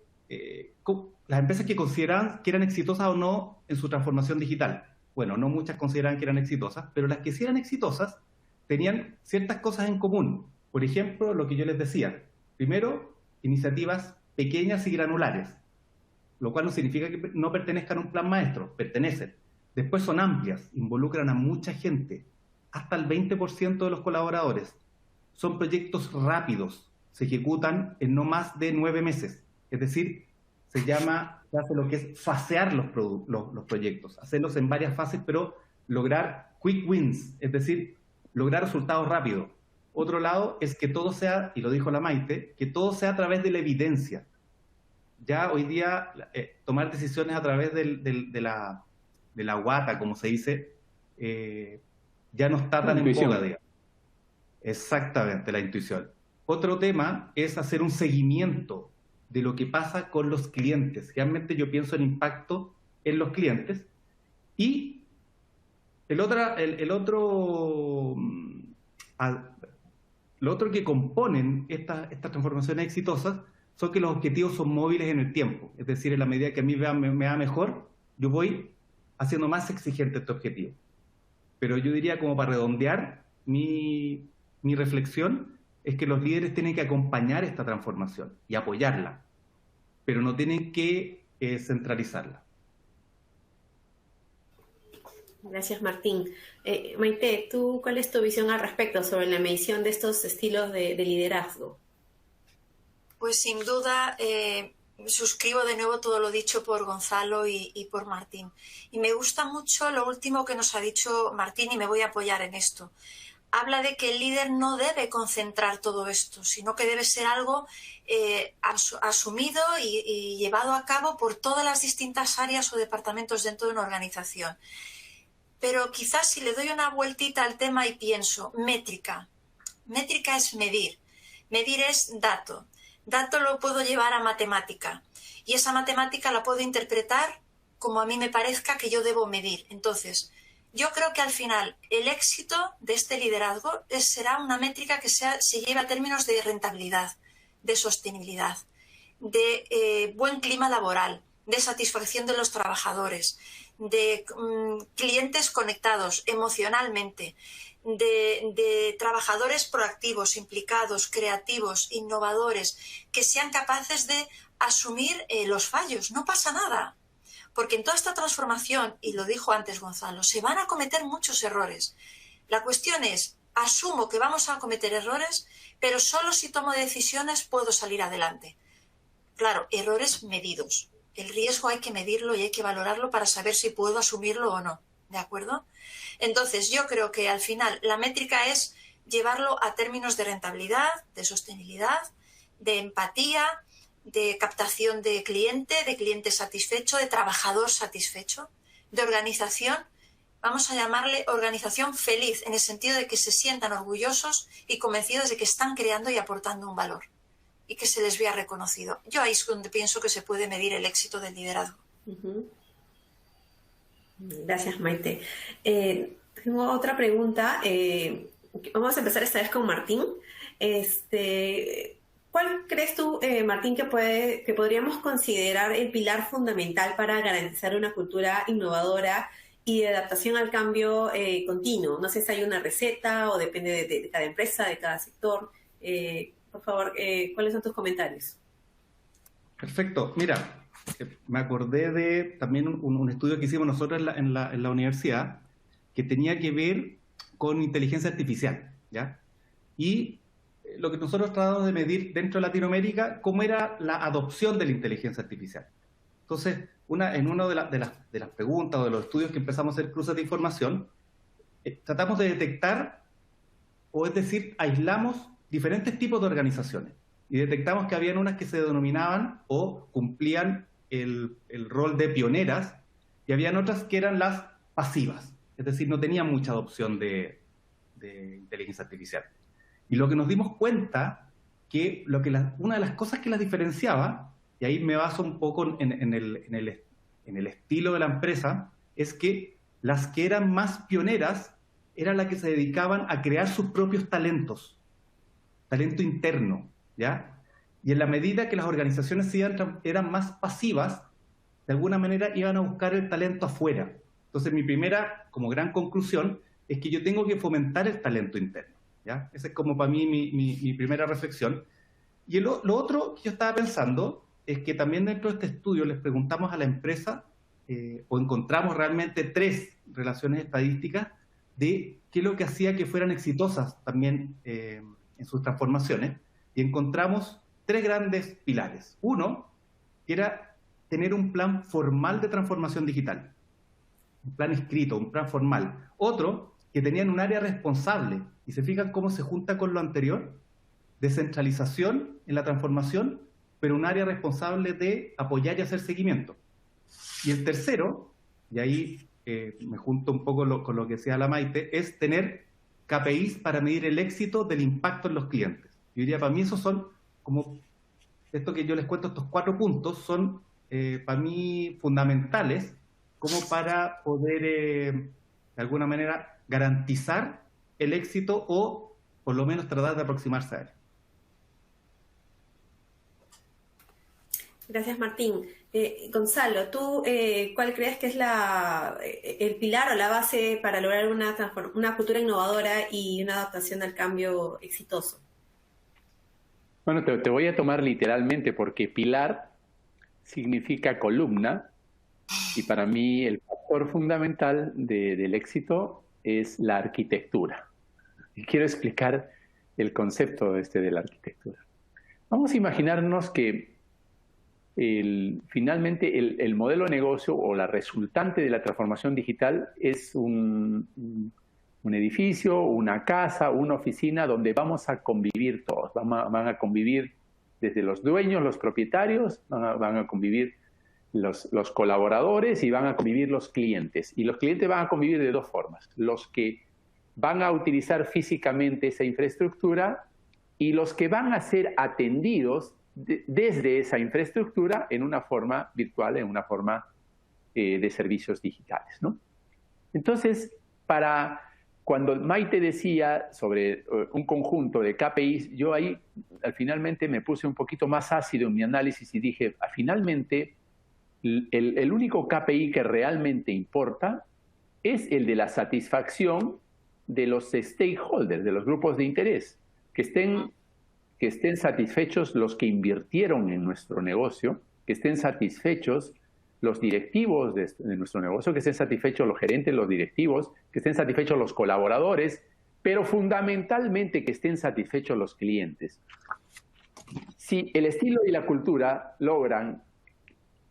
Speaker 6: las empresas que consideran que eran exitosas o no en su transformación digital. Bueno, no muchas consideraban que eran exitosas, pero las que sí eran exitosas tenían ciertas cosas en común. Por ejemplo, lo que yo les decía. Primero, iniciativas pequeñas y granulares, lo cual no significa que no pertenezcan a un plan maestro, pertenecen. Después son amplias, involucran a mucha gente, hasta el 20% de los colaboradores. Son proyectos rápidos, se ejecutan en no más de 9 meses. Es decir, se hace lo que es fasear los proyectos, hacerlos en varias fases, pero lograr quick wins, es decir, lograr resultados rápidos. Otro lado es que todo sea, y lo dijo la Maite, que todo sea a través de la evidencia. Ya hoy día tomar decisiones a través de la guata, como se dice, ya no está tan en boga, digamos. Exactamente, la intuición. Otro tema es hacer un seguimiento de lo que pasa con los clientes. Realmente yo pienso en impacto en los clientes. Y lo otro que componen estas transformaciones exitosas son que los objetivos son móviles en el tiempo. Es decir, en la medida que a mí me va mejor, yo voy haciendo más exigente este objetivo. Pero yo diría, como para redondear mi reflexión, es que los líderes tienen que acompañar esta transformación y apoyarla, pero no tienen que centralizarla.
Speaker 1: Gracias, Martín. Maite, ¿tú cuál es tu visión al respecto sobre la medición de estos estilos de liderazgo?
Speaker 3: Pues sin duda suscribo de nuevo todo lo dicho por Gonzalo y por Martín. Y me gusta mucho lo último que nos ha dicho Martín y me voy a apoyar en esto. Habla de que el líder no debe concentrar todo esto, sino que debe ser algo asumido y llevado a cabo por todas las distintas áreas o departamentos dentro de una organización. Pero quizás si le doy una vueltita al tema y pienso, métrica. Métrica es medir. Medir es dato. Dato lo puedo llevar a matemática. Y esa matemática la puedo interpretar como a mí me parezca que yo debo medir. Entonces, yo creo que al final el éxito de este liderazgo será una métrica que se lleve a términos de rentabilidad, de sostenibilidad, de buen clima laboral, de satisfacción de los trabajadores, de clientes conectados emocionalmente, de trabajadores proactivos, implicados, creativos, innovadores, que sean capaces de asumir los fallos. No pasa nada. Porque en toda esta transformación, y lo dijo antes Gonzalo, se van a cometer muchos errores. La cuestión es, asumo que vamos a cometer errores, pero solo si tomo decisiones puedo salir adelante. Claro, errores medidos. El riesgo hay que medirlo y hay que valorarlo para saber si puedo asumirlo o no. ¿De acuerdo? Entonces, yo creo que al final la métrica es llevarlo a términos de rentabilidad, de sostenibilidad, de empatía, de captación de cliente satisfecho, de trabajador satisfecho, de organización, vamos a llamarle organización feliz, en el sentido de que se sientan orgullosos y convencidos de que están creando y aportando un valor y que se les vea reconocido. Yo ahí es donde pienso que se puede medir el éxito del liderazgo.
Speaker 1: Gracias, Maite. Tengo otra pregunta. Vamos a empezar esta vez con Martín. ¿Cuál crees tú, Martín, que podríamos considerar el pilar fundamental para garantizar una cultura innovadora y de adaptación al cambio continuo? No sé si hay una receta o depende de cada empresa, de cada sector. Por favor, ¿cuáles son tus comentarios?
Speaker 6: Perfecto. Mira, me acordé de también un estudio que hicimos nosotros en la universidad que tenía que ver con inteligencia artificial, ¿ya? Y lo que nosotros tratamos de medir dentro de Latinoamérica, cómo era la adopción de la inteligencia artificial. Entonces, en una de las preguntas o de los estudios que empezamos a hacer cruces de información, tratamos de detectar, o es decir, aislamos diferentes tipos de organizaciones y detectamos que habían unas que se denominaban o cumplían el rol de pioneras y habían otras que eran las pasivas, es decir, no tenían mucha adopción de inteligencia artificial. Y lo que nos dimos cuenta, que una de las cosas que las diferenciaba, y ahí me baso un poco en el estilo de la empresa, es que las que eran más pioneras eran las que se dedicaban a crear sus propios talentos, talento interno, ¿ya? Y en la medida que las organizaciones eran más pasivas, de alguna manera iban a buscar el talento afuera. Entonces mi primera, como gran conclusión, es que yo tengo que fomentar el talento interno, ¿ya? Esa es como para mí mi primera reflexión. Y lo otro que yo estaba pensando es que también dentro de este estudio les preguntamos a la empresa, o encontramos realmente 3 relaciones estadísticas de qué es lo que hacía que fueran exitosas también en sus transformaciones, y encontramos 3 grandes pilares. Uno, que era tener un plan formal de transformación digital, un plan escrito, un plan formal. Otro, que tenían un área responsable, y se fijan cómo se junta con lo anterior, descentralización en la transformación, pero un área responsable de apoyar y hacer seguimiento. Y el tercero, y ahí me junto un poco con lo que decía la Maite, es tener KPIs para medir el éxito del impacto en los clientes. Yo diría, para mí esos son, como esto que yo les cuento, estos 4 puntos, son para mí fundamentales como para poder, de alguna manera, garantizar el éxito o por lo menos tratar de aproximarse a él.
Speaker 1: Gracias, Martín. Gonzalo, ¿tú cuál crees que es el pilar o la base para lograr una cultura innovadora y una adaptación al cambio exitoso?
Speaker 5: Bueno, te voy a tomar literalmente porque pilar significa columna Y para mí el factor fundamental del éxito es la arquitectura. Y quiero explicar el concepto de la arquitectura. Vamos a imaginarnos que finalmente el modelo de negocio o la resultante de la transformación digital es un edificio, una casa, una oficina donde vamos a convivir todos. Van a convivir desde los dueños, los propietarios, van a convivir los colaboradores y van a convivir los clientes. Y los clientes van a convivir de dos formas. Los que van a utilizar físicamente esa infraestructura y los que van a ser atendidos desde esa infraestructura en una forma virtual, en una forma de servicios digitales, ¿no? Entonces, cuando Maite decía sobre un conjunto de KPIs, yo ahí finalmente me puse un poquito más ácido en mi análisis y dije, finalmente, el único KPI que realmente importa es el de la satisfacción de los stakeholders, de los grupos de interés, que estén satisfechos los que invirtieron en nuestro negocio, que estén satisfechos los directivos de nuestro negocio, que estén satisfechos los gerentes, los directivos, que estén satisfechos los colaboradores, pero fundamentalmente que estén satisfechos los clientes. Si el estilo y la cultura logran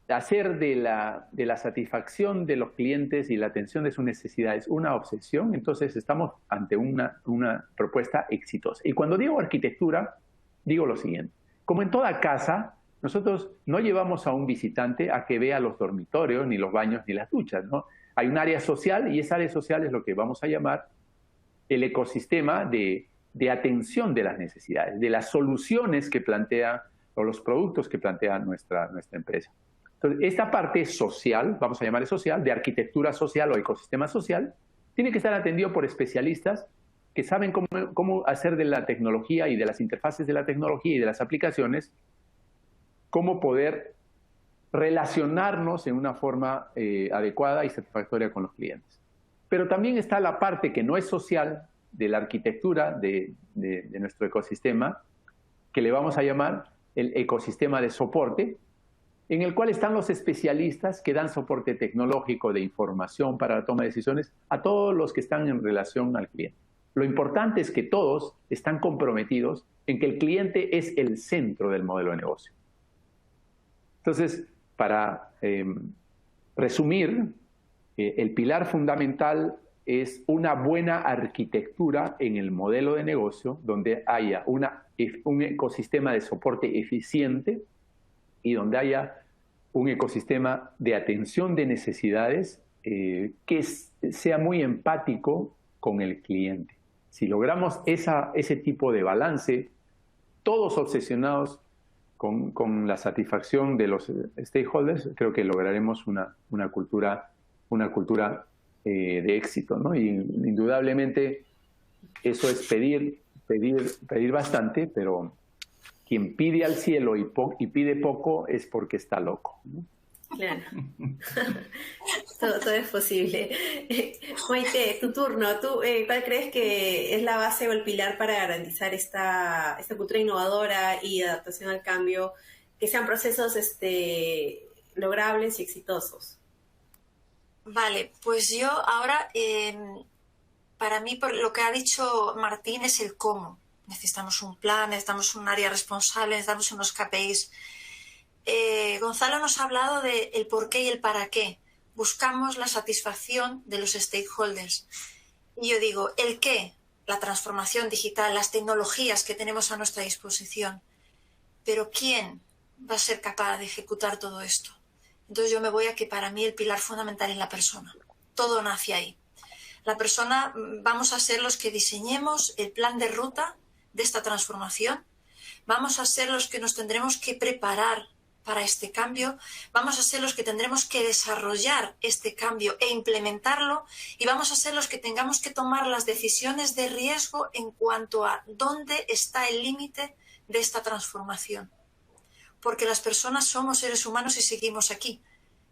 Speaker 5: hacer de la satisfacción de los clientes y la atención de sus necesidades una obsesión, entonces estamos ante una propuesta exitosa. Y cuando digo arquitectura, digo lo siguiente. Como en toda casa, nosotros no llevamos a un visitante a que vea los dormitorios, ni los baños, ni las duchas, ¿no? Hay un área social y esa área social es lo que vamos a llamar el ecosistema de atención de las necesidades, de las soluciones que plantea o los productos que plantea nuestra empresa. Entonces, esta parte social, vamos a llamarle social, de arquitectura social o ecosistema social, tiene que estar atendido por especialistas que saben cómo hacer de la tecnología y de las interfaces de la tecnología y de las aplicaciones, cómo poder relacionarnos en una forma adecuada y satisfactoria con los clientes. Pero también está la parte que no es social de la arquitectura de nuestro ecosistema, que le vamos a llamar el ecosistema de soporte, en el cual están los especialistas que dan soporte tecnológico de información para la toma de decisiones a todos los que están en relación al cliente. Lo importante es que todos están comprometidos en que el cliente es el centro del modelo de negocio. Entonces, para resumir, el pilar fundamental es una buena arquitectura en el modelo de negocio donde haya un ecosistema de soporte eficiente y donde haya un ecosistema de atención de necesidades que sea muy empático con el cliente. Si logramos ese tipo de balance, todos obsesionados con la satisfacción de los stakeholders, creo que lograremos una cultura de éxito, ¿no? Y indudablemente eso es pedir bastante, pero quien pide al cielo y pide poco es porque está loco, ¿no?
Speaker 1: Claro. Todo es posible. Maite, tu turno. ¿Tú cuál crees que es la base o el pilar para garantizar esta cultura innovadora y adaptación al cambio, que sean procesos logrables y exitosos?
Speaker 3: Vale, pues yo ahora, para mí, por lo que ha dicho Martín, es el cómo. Necesitamos un plan, necesitamos un área responsable, necesitamos unos KPIs. Gonzalo nos ha hablado de el por qué y el para qué. Buscamos la satisfacción de los stakeholders. Y yo digo, el qué, la transformación digital, las tecnologías que tenemos a nuestra disposición. Pero ¿quién va a ser capaz de ejecutar todo esto? Entonces yo me voy a que para mí el pilar fundamental es la persona. Todo nace ahí. La persona, vamos a ser los que diseñemos el plan de ruta de esta transformación. Vamos a ser los que nos tendremos que preparar para este cambio, vamos a ser los que tendremos que desarrollar este cambio e implementarlo y vamos a ser los que tengamos que tomar las decisiones de riesgo en cuanto a dónde está el límite de esta transformación. Porque las personas somos seres humanos y seguimos aquí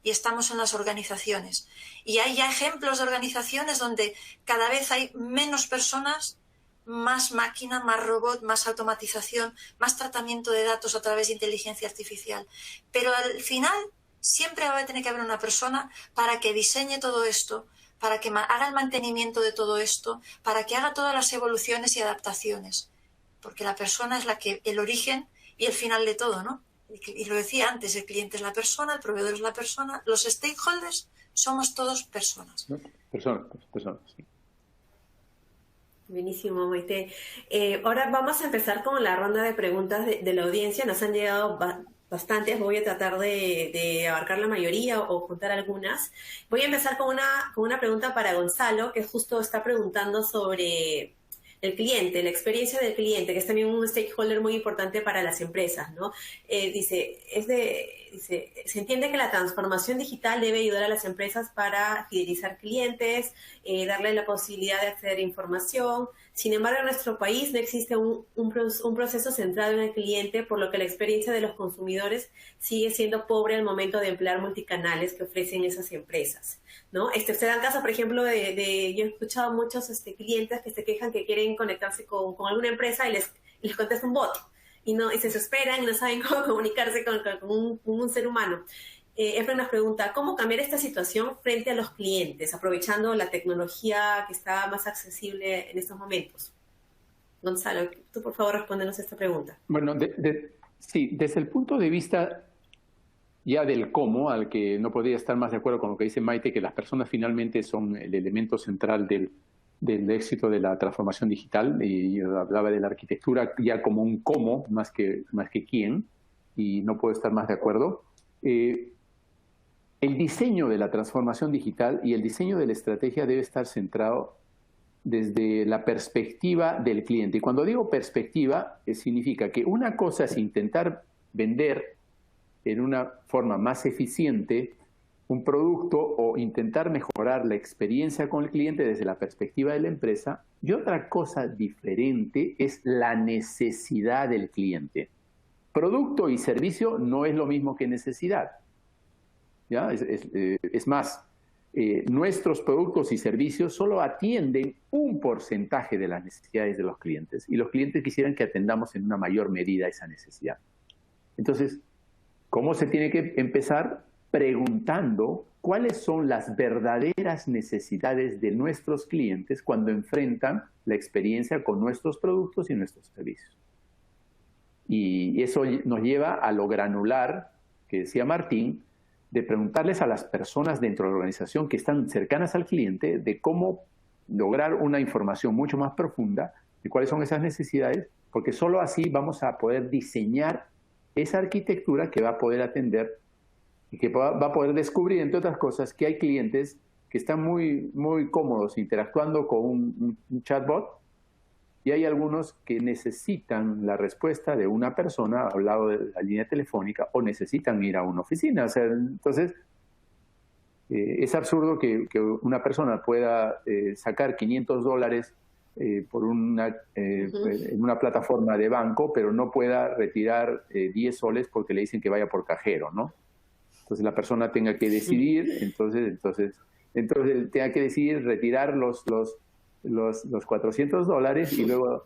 Speaker 3: y estamos en las organizaciones. Y hay ya ejemplos de organizaciones donde cada vez hay menos personas, más máquina, más robot, más automatización, más tratamiento de datos a través de inteligencia artificial. Pero al final Siempre va a tener que haber una persona para que diseñe todo esto, para que haga el mantenimiento de todo esto, para que haga todas las evoluciones y adaptaciones. Porque la persona es el origen y el final de todo, ¿no? Y lo decía antes, el cliente es la persona, el proveedor es la persona, los stakeholders somos todos personas.
Speaker 5: Personas, sí.
Speaker 1: Buenísimo, Maite. Ahora vamos a empezar con la ronda de preguntas de la audiencia. Nos han llegado bastantes, voy a tratar de abarcar la mayoría o juntar algunas. Voy a empezar con una pregunta para Gonzalo, que justo está preguntando sobre el cliente, la experiencia del cliente, que es también un stakeholder muy importante para las empresas, ¿no? Dice, se entiende que la transformación digital debe ayudar a las empresas para fidelizar clientes, darle la posibilidad de acceder a información. Sin embargo, en nuestro país no existe un proceso centrado en el cliente, por lo que la experiencia de los consumidores sigue siendo pobre al momento de emplear multicanales que ofrecen esas empresas, ¿no? Se dan caso, por ejemplo, yo he escuchado muchos clientes que se quejan que quieren conectarse con alguna empresa y les contesta un bot y se desesperan y no saben cómo comunicarse con un ser humano. Efraín nos pregunta, ¿cómo cambiar esta situación frente a los clientes, aprovechando la tecnología que está más accesible en estos momentos? Gonzalo, tú por favor respóndenos a esta pregunta.
Speaker 5: Bueno, sí, desde el punto de vista ya del cómo, al que no podría estar más de acuerdo con lo que dice Maite, que las personas finalmente son el elemento central del éxito de la transformación digital, y yo hablaba de la arquitectura ya como un cómo más que quién, y no puedo estar más de acuerdo. El diseño de la transformación digital y el diseño de la estrategia debe estar centrado desde la perspectiva del cliente. Y cuando digo perspectiva, significa que una cosa es intentar vender en una forma más eficiente un producto o intentar mejorar la experiencia con el cliente desde la perspectiva de la empresa, y otra cosa diferente es la necesidad del cliente. Producto y servicio no es lo mismo que necesidad. ¿Ya? Es más, nuestros productos y servicios solo atienden un porcentaje de las necesidades de los clientes, y los clientes quisieran que atendamos en una mayor medida esa necesidad. Entonces, ¿cómo se tiene que empezar? Preguntando cuáles son las verdaderas necesidades de nuestros clientes cuando enfrentan la experiencia con nuestros productos y nuestros servicios. Y eso nos lleva a lo granular, que decía Martín, de preguntarles a las personas dentro de la organización que están cercanas al cliente de cómo lograr una información mucho más profunda de cuáles son esas necesidades, porque solo así vamos a poder diseñar esa arquitectura que va a poder atender y que va a poder descubrir, entre otras cosas, que hay clientes que están muy, muy cómodos interactuando con un chatbot, y hay algunos que necesitan la respuesta de una persona al lado de la línea telefónica o necesitan ir a una oficina. O sea, entonces, es absurdo que una persona pueda sacar $500 en una plataforma de banco, pero no pueda retirar 10 soles porque le dicen que vaya por cajero, ¿no? Entonces la persona tenga que decidir, entonces tenga que decidir retirar los $400 y luego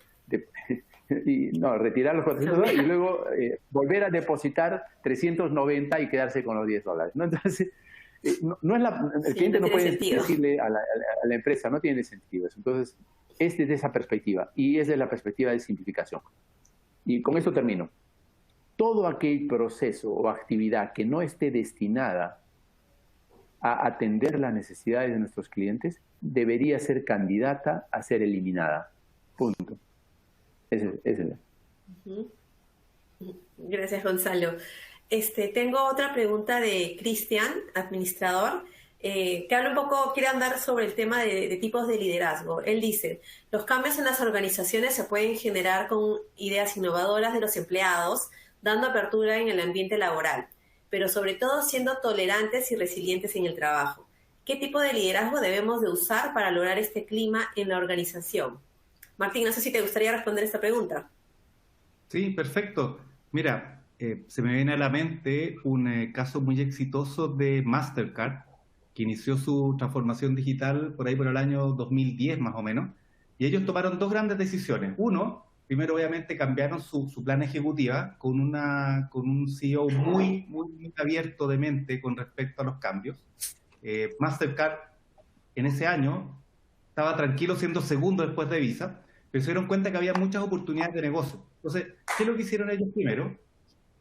Speaker 5: retirar los $400 y luego volver a depositar 390 y quedarse con los $10, ¿no? Entonces el cliente no puede decirle a la empresa, no tiene sentido eso. Entonces es desde esa perspectiva, y es desde la perspectiva de simplificación. Y con esto termino. Todo aquel proceso o actividad que no esté destinada a atender las necesidades de nuestros clientes debería ser candidata a ser eliminada. Punto. Ese es el.
Speaker 1: Gracias, Gonzalo. Tengo otra pregunta de Cristian, administrador, que habla un poco, quiere andar sobre el tema de tipos de liderazgo. Él dice, los cambios en las organizaciones se pueden generar con ideas innovadoras de los empleados, dando apertura en el ambiente laboral, pero sobre todo siendo tolerantes y resilientes en el trabajo. ¿Qué tipo de liderazgo debemos de usar para lograr este clima en la organización? Martín, no sé si te gustaría responder esta pregunta.
Speaker 6: Sí, perfecto. Mira, se me viene a la mente un caso muy exitoso de Mastercard, que inició su transformación digital por ahí por el año 2010 más o menos, y ellos tomaron dos grandes decisiones. Uno, primero obviamente cambiaron su plan ejecutiva con un CEO muy abierto de mente con respecto a los cambios. Mastercard en ese año estaba tranquilo siendo segundo después de Visa, pero se dieron cuenta que había muchas oportunidades de negocio. Entonces, ¿qué es lo que hicieron ellos primero?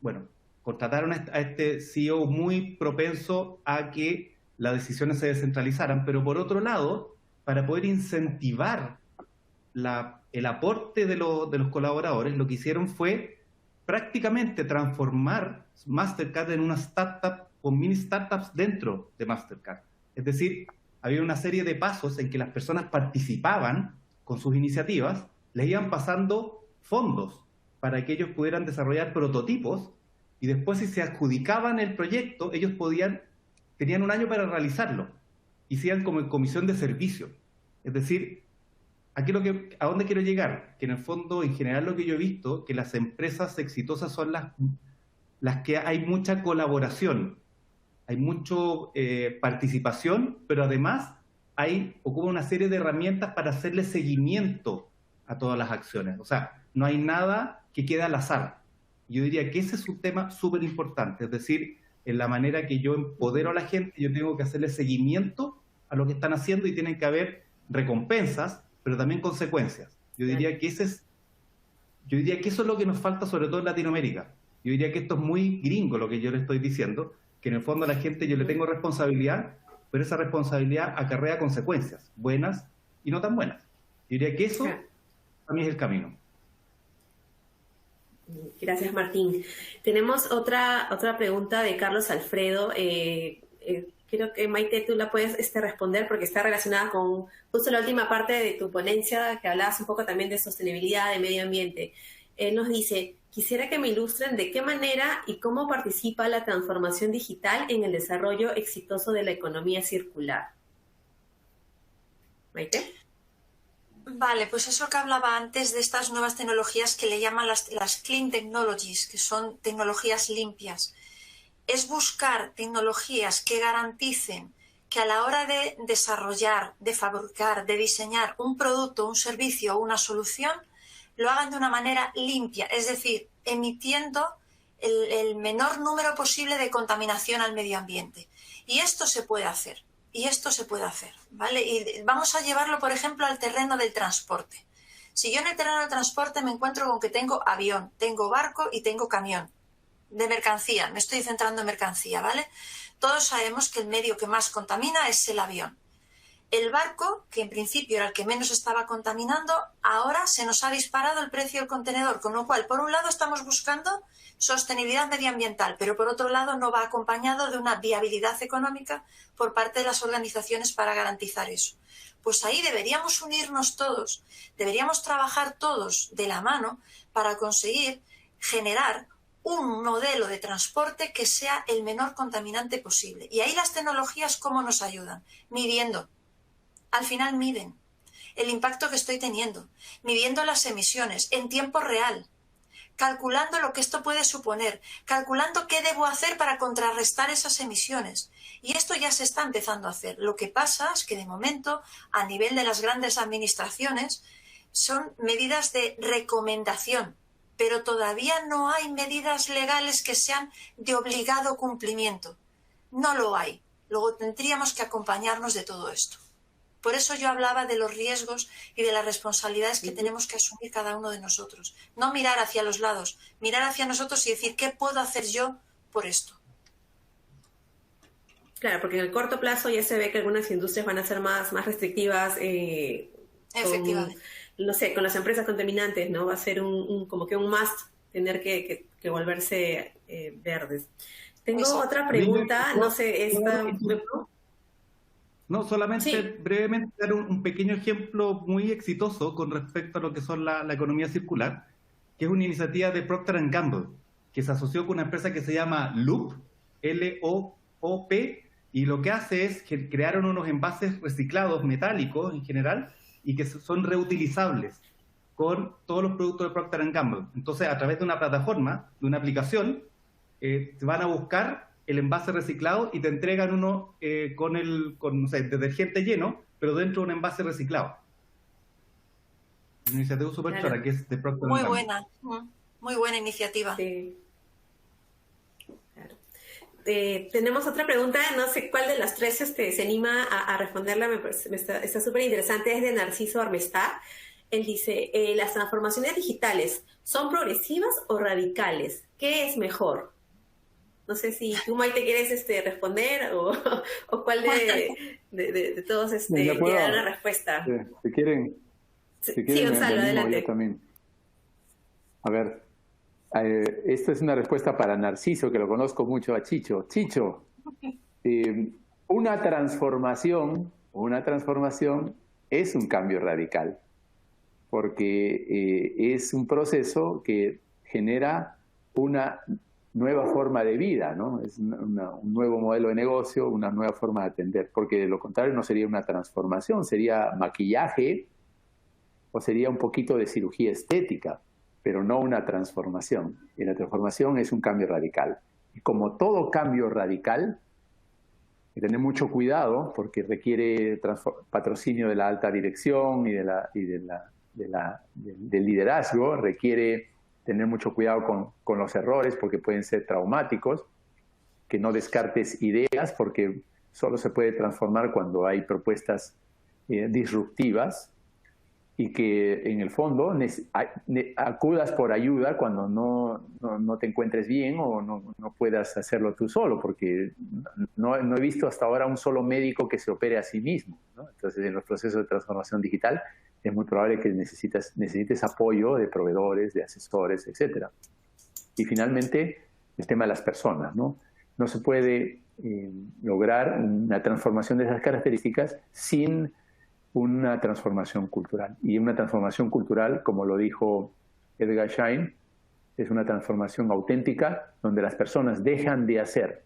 Speaker 6: Bueno, contrataron a este CEO muy propenso a que las decisiones se descentralizaran, pero por otro lado, para poder incentivar el aporte de los colaboradores, lo que hicieron fue prácticamente transformar Mastercard en una startup con mini startups dentro de Mastercard. Es decir, había una serie de pasos en que las personas participaban con sus iniciativas, les iban pasando fondos para que ellos pudieran desarrollar prototipos y después, si se adjudicaban el proyecto, ellos tenían un año para realizarlo y se iban como en comisión de servicio. Es decir, aquí ¿a dónde quiero llegar? Que en el fondo, en general, lo que yo he visto, que las empresas exitosas son las que hay mucha colaboración, hay mucha participación, pero además ocupa una serie de herramientas para hacerle seguimiento a todas las acciones. O sea, no hay nada que quede al azar. Yo diría que ese es un tema súper importante, es decir, en la manera que yo empodero a la gente, yo tengo que hacerle seguimiento a lo que están haciendo y tienen que haber recompensas, pero también consecuencias. Yo diría que eso es lo que nos falta, sobre todo en Latinoamérica. Yo diría que esto es muy gringo lo que yo le estoy diciendo, que en el fondo a la gente yo le tengo responsabilidad, pero esa responsabilidad acarrea consecuencias, buenas y no tan buenas. Yo diría que eso para mí es el camino.
Speaker 1: Gracias, Martín. Tenemos otra pregunta de Carlos Alfredo. Creo que, Maite, tú la puedes responder porque está relacionada con justo la última parte de tu ponencia, que hablabas un poco también de sostenibilidad, de medio ambiente. Él nos dice, quisiera que me ilustren de qué manera y cómo participa la transformación digital en el desarrollo exitoso de la economía circular. Maite.
Speaker 3: Vale, pues eso que hablaba antes de estas nuevas tecnologías que le llaman las clean technologies, que son tecnologías limpias. Es buscar tecnologías que garanticen que a la hora de desarrollar, de fabricar, de diseñar un producto, un servicio o una solución, lo hagan de una manera limpia, es decir, emitiendo el menor número posible de contaminación al medio ambiente. Y esto se puede hacer. ¿Vale? Y vamos a llevarlo, por ejemplo, al terreno del transporte. Si yo en el terreno del transporte me encuentro con que tengo avión, tengo barco y tengo camión de mercancía, me estoy centrando en mercancía, ¿vale? Todos sabemos que el medio que más contamina es el avión. El barco, que en principio era el que menos estaba contaminando, ahora se nos ha disparado el precio del contenedor, con lo cual, por un lado, estamos buscando sostenibilidad medioambiental, pero por otro lado no va acompañado de una viabilidad económica por parte de las organizaciones para garantizar eso. Pues ahí deberíamos unirnos todos, deberíamos trabajar todos de la mano para conseguir generar un modelo de transporte que sea el menor contaminante posible. Y ahí las tecnologías, ¿cómo nos ayudan? Midiendo. Al final miden el impacto que estoy teniendo, midiendo las emisiones en tiempo real, calculando lo que esto puede suponer, calculando qué debo hacer para contrarrestar esas emisiones. Y esto ya se está empezando a hacer. Lo que pasa es que de momento, a nivel de las grandes administraciones, son medidas de recomendación, pero todavía no hay medidas legales que sean de obligado cumplimiento. No lo hay. Luego tendríamos que acompañarnos de todo esto. Por eso yo hablaba de los riesgos y de las responsabilidades que tenemos que asumir cada uno de nosotros. No mirar hacia los lados, mirar hacia nosotros y decir, ¿qué puedo hacer yo por esto?
Speaker 1: Claro, porque en el corto plazo ya se ve que algunas industrias van a ser más restrictivas.
Speaker 3: Efectivamente.
Speaker 1: No sé, con las empresas contaminantes, ¿no? Va a ser como que un must tener que volverse verdes. Tengo otra pregunta, no sé, esta...
Speaker 6: No, solamente brevemente dar un pequeño ejemplo muy exitoso con respecto a lo que son la economía circular, que es una iniciativa de Procter & Gamble, que se asoció con una empresa que se llama Loop, L-O-O-P, y lo que hace es que crearon unos envases reciclados metálicos en general y que son reutilizables con todos los productos de Procter & Gamble. Entonces, a través de una plataforma, de una aplicación, te van a buscar el envase reciclado y te entregan uno con no sé, detergente lleno, pero dentro de un envase reciclado. Una iniciativa súper
Speaker 1: Claro.
Speaker 6: clara, que es de Procter
Speaker 3: Muy
Speaker 6: & Gamble.
Speaker 3: buena, muy buena iniciativa.
Speaker 1: Sí. Claro. Tenemos otra pregunta, no sé cuál de las tres se anima a responderla, está súper interesante, es de Narciso Armestad. Él dice, ¿las transformaciones digitales son progresivas o radicales? ¿Qué es mejor? No sé si tú, Maite, quieres responder o cuál de todos
Speaker 5: Venga,
Speaker 1: quiere dar una respuesta.
Speaker 5: Si quieren,
Speaker 1: Sí,
Speaker 5: me
Speaker 1: Gonzalo,
Speaker 5: animo
Speaker 1: adelante.
Speaker 5: yo también. A ver, esta es una respuesta para Narciso, que lo conozco mucho, a Chicho. Chicho, una transformación es un cambio radical, porque es un proceso que genera una nueva forma de vida, ¿no? Es un nuevo modelo de negocio, una nueva forma de atender, porque de lo contrario no sería una transformación, sería maquillaje o sería un poquito de cirugía estética, pero no una transformación. Y la transformación es un cambio radical. Y como todo cambio radical, hay que tener mucho cuidado porque requiere patrocinio de la alta dirección y del liderazgo, requiere tener mucho cuidado con los errores porque pueden ser traumáticos, que no descartes ideas porque solo se puede transformar cuando hay propuestas disruptivas, y que en el fondo acudas por ayuda cuando no te encuentres bien o no puedas hacerlo tú solo, porque no he visto hasta ahora un solo médico que se opere a sí mismo, ¿no? Entonces, en los procesos de transformación digital es muy probable que necesites apoyo de proveedores, de asesores, etc. Y finalmente, el tema de las personas, ¿no? No se puede lograr una transformación de esas características sin una transformación cultural. Y una transformación cultural, como lo dijo Edgar Schein, es una transformación auténtica donde las personas dejan de hacer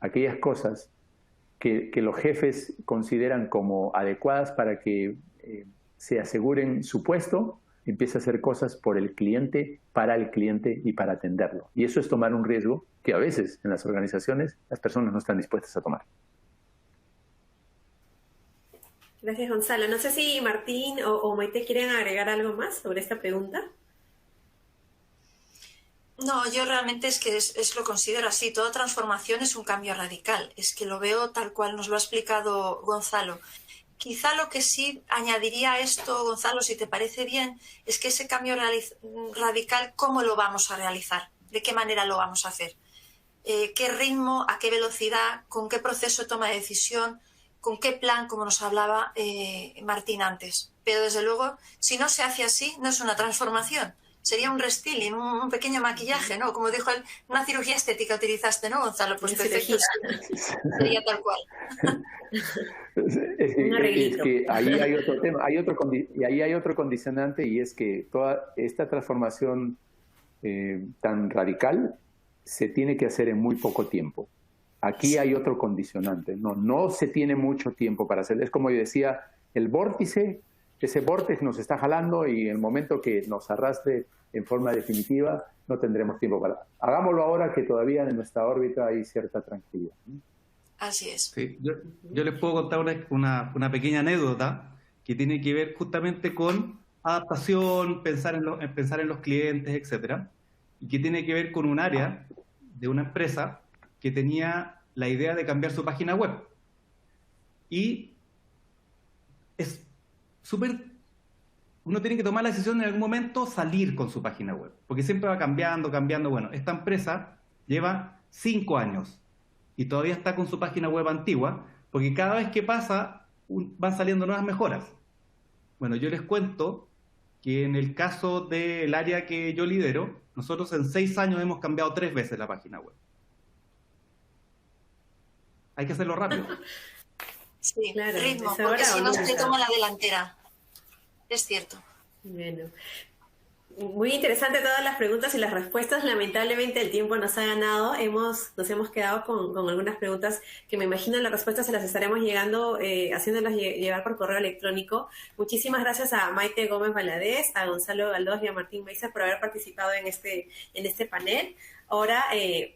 Speaker 5: aquellas cosas que los jefes consideran como adecuadas para que se aseguren su puesto, empieza a hacer cosas por el cliente, para el cliente y para atenderlo. Y eso es tomar un riesgo que a veces en las organizaciones las personas no están dispuestas a tomar.
Speaker 1: Gracias, Gonzalo. No sé si Martín o Maite quieren agregar algo más sobre esta pregunta.
Speaker 3: No, yo realmente es lo considero así. Toda transformación es un cambio radical. Es que lo veo tal cual nos lo ha explicado Gonzalo. Quizá lo que sí añadiría a esto, Gonzalo, si te parece bien, es que ese cambio radical, ¿cómo lo vamos a realizar? ¿De qué manera lo vamos a hacer? ¿Qué ritmo, a qué velocidad, con qué proceso de toma de decisión, con qué plan, como nos hablaba Martín antes? Pero desde luego, si no se hace así, no es una transformación. Sería un restyling, un pequeño maquillaje, ¿no? Como dijo él, una cirugía estética utilizaste, ¿no, Gonzalo? Pues perfecto, sería tal cual.
Speaker 5: Es que ahí hay otro tema, y ahí hay otro condicionante, y es que toda esta transformación tan radical se tiene que hacer en muy poco tiempo. Aquí hay otro condicionante, no se tiene mucho tiempo para hacerlo. Es como yo decía, el vórtice, ese vórtice nos está jalando y en el momento que nos arrastre en forma definitiva no tendremos tiempo para... Hagámoslo ahora que todavía en nuestra órbita hay cierta tranquilidad.
Speaker 3: Así es.
Speaker 6: Sí, yo les puedo contar una pequeña anécdota que tiene que ver justamente con adaptación, pensar en los clientes, etcétera, y que tiene que ver con un área de una empresa que tenía la idea de cambiar su página web. Y es súper... Uno tiene que tomar la decisión en algún momento salir con su página web, porque siempre va cambiando. Bueno, esta empresa lleva 5 años y todavía está con su página web antigua, porque cada vez que pasa van saliendo nuevas mejoras. Bueno, yo les cuento que en el caso del área que yo lidero, nosotros en 6 años hemos cambiado 3 veces la página web. Hay que hacerlo rápido.
Speaker 3: Sí,
Speaker 1: claro,
Speaker 3: ritmo, porque si no se toma la delantera. Es cierto.
Speaker 1: Bueno, muy interesante todas las preguntas y las respuestas. Lamentablemente el tiempo nos ha ganado. Nos hemos quedado con algunas preguntas que me imagino las respuestas se las estaremos haciéndolas llegar por correo electrónico. Muchísimas gracias a Maite Gómez Valadez, a Gonzalo Galdós y a Martín Meiza por haber participado en este panel. Ahora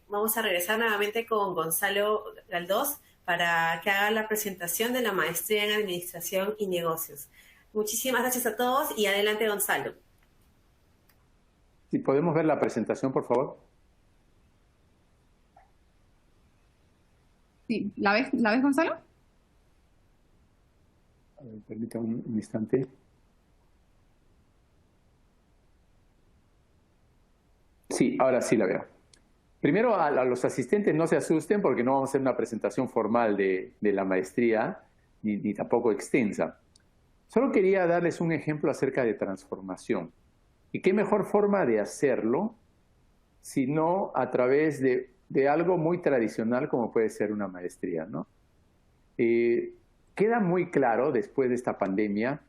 Speaker 1: vamos a regresar nuevamente con Gonzalo Galdós para que haga la presentación de la maestría en Administración y Negocios. Muchísimas gracias a todos y adelante, Gonzalo.
Speaker 5: Si podemos ver la presentación, por favor.
Speaker 4: Sí, ¿la ves, Gonzalo?
Speaker 5: A ver, permítame un instante. Sí, ahora sí la veo. Primero, a los asistentes no se asusten porque no vamos a hacer una presentación formal de la maestría, ni tampoco extensa. Solo quería darles un ejemplo acerca de transformación. ¿Y qué mejor forma de hacerlo sino a través de algo muy tradicional como puede ser una maestría, ¿no? Queda muy claro después de esta pandemia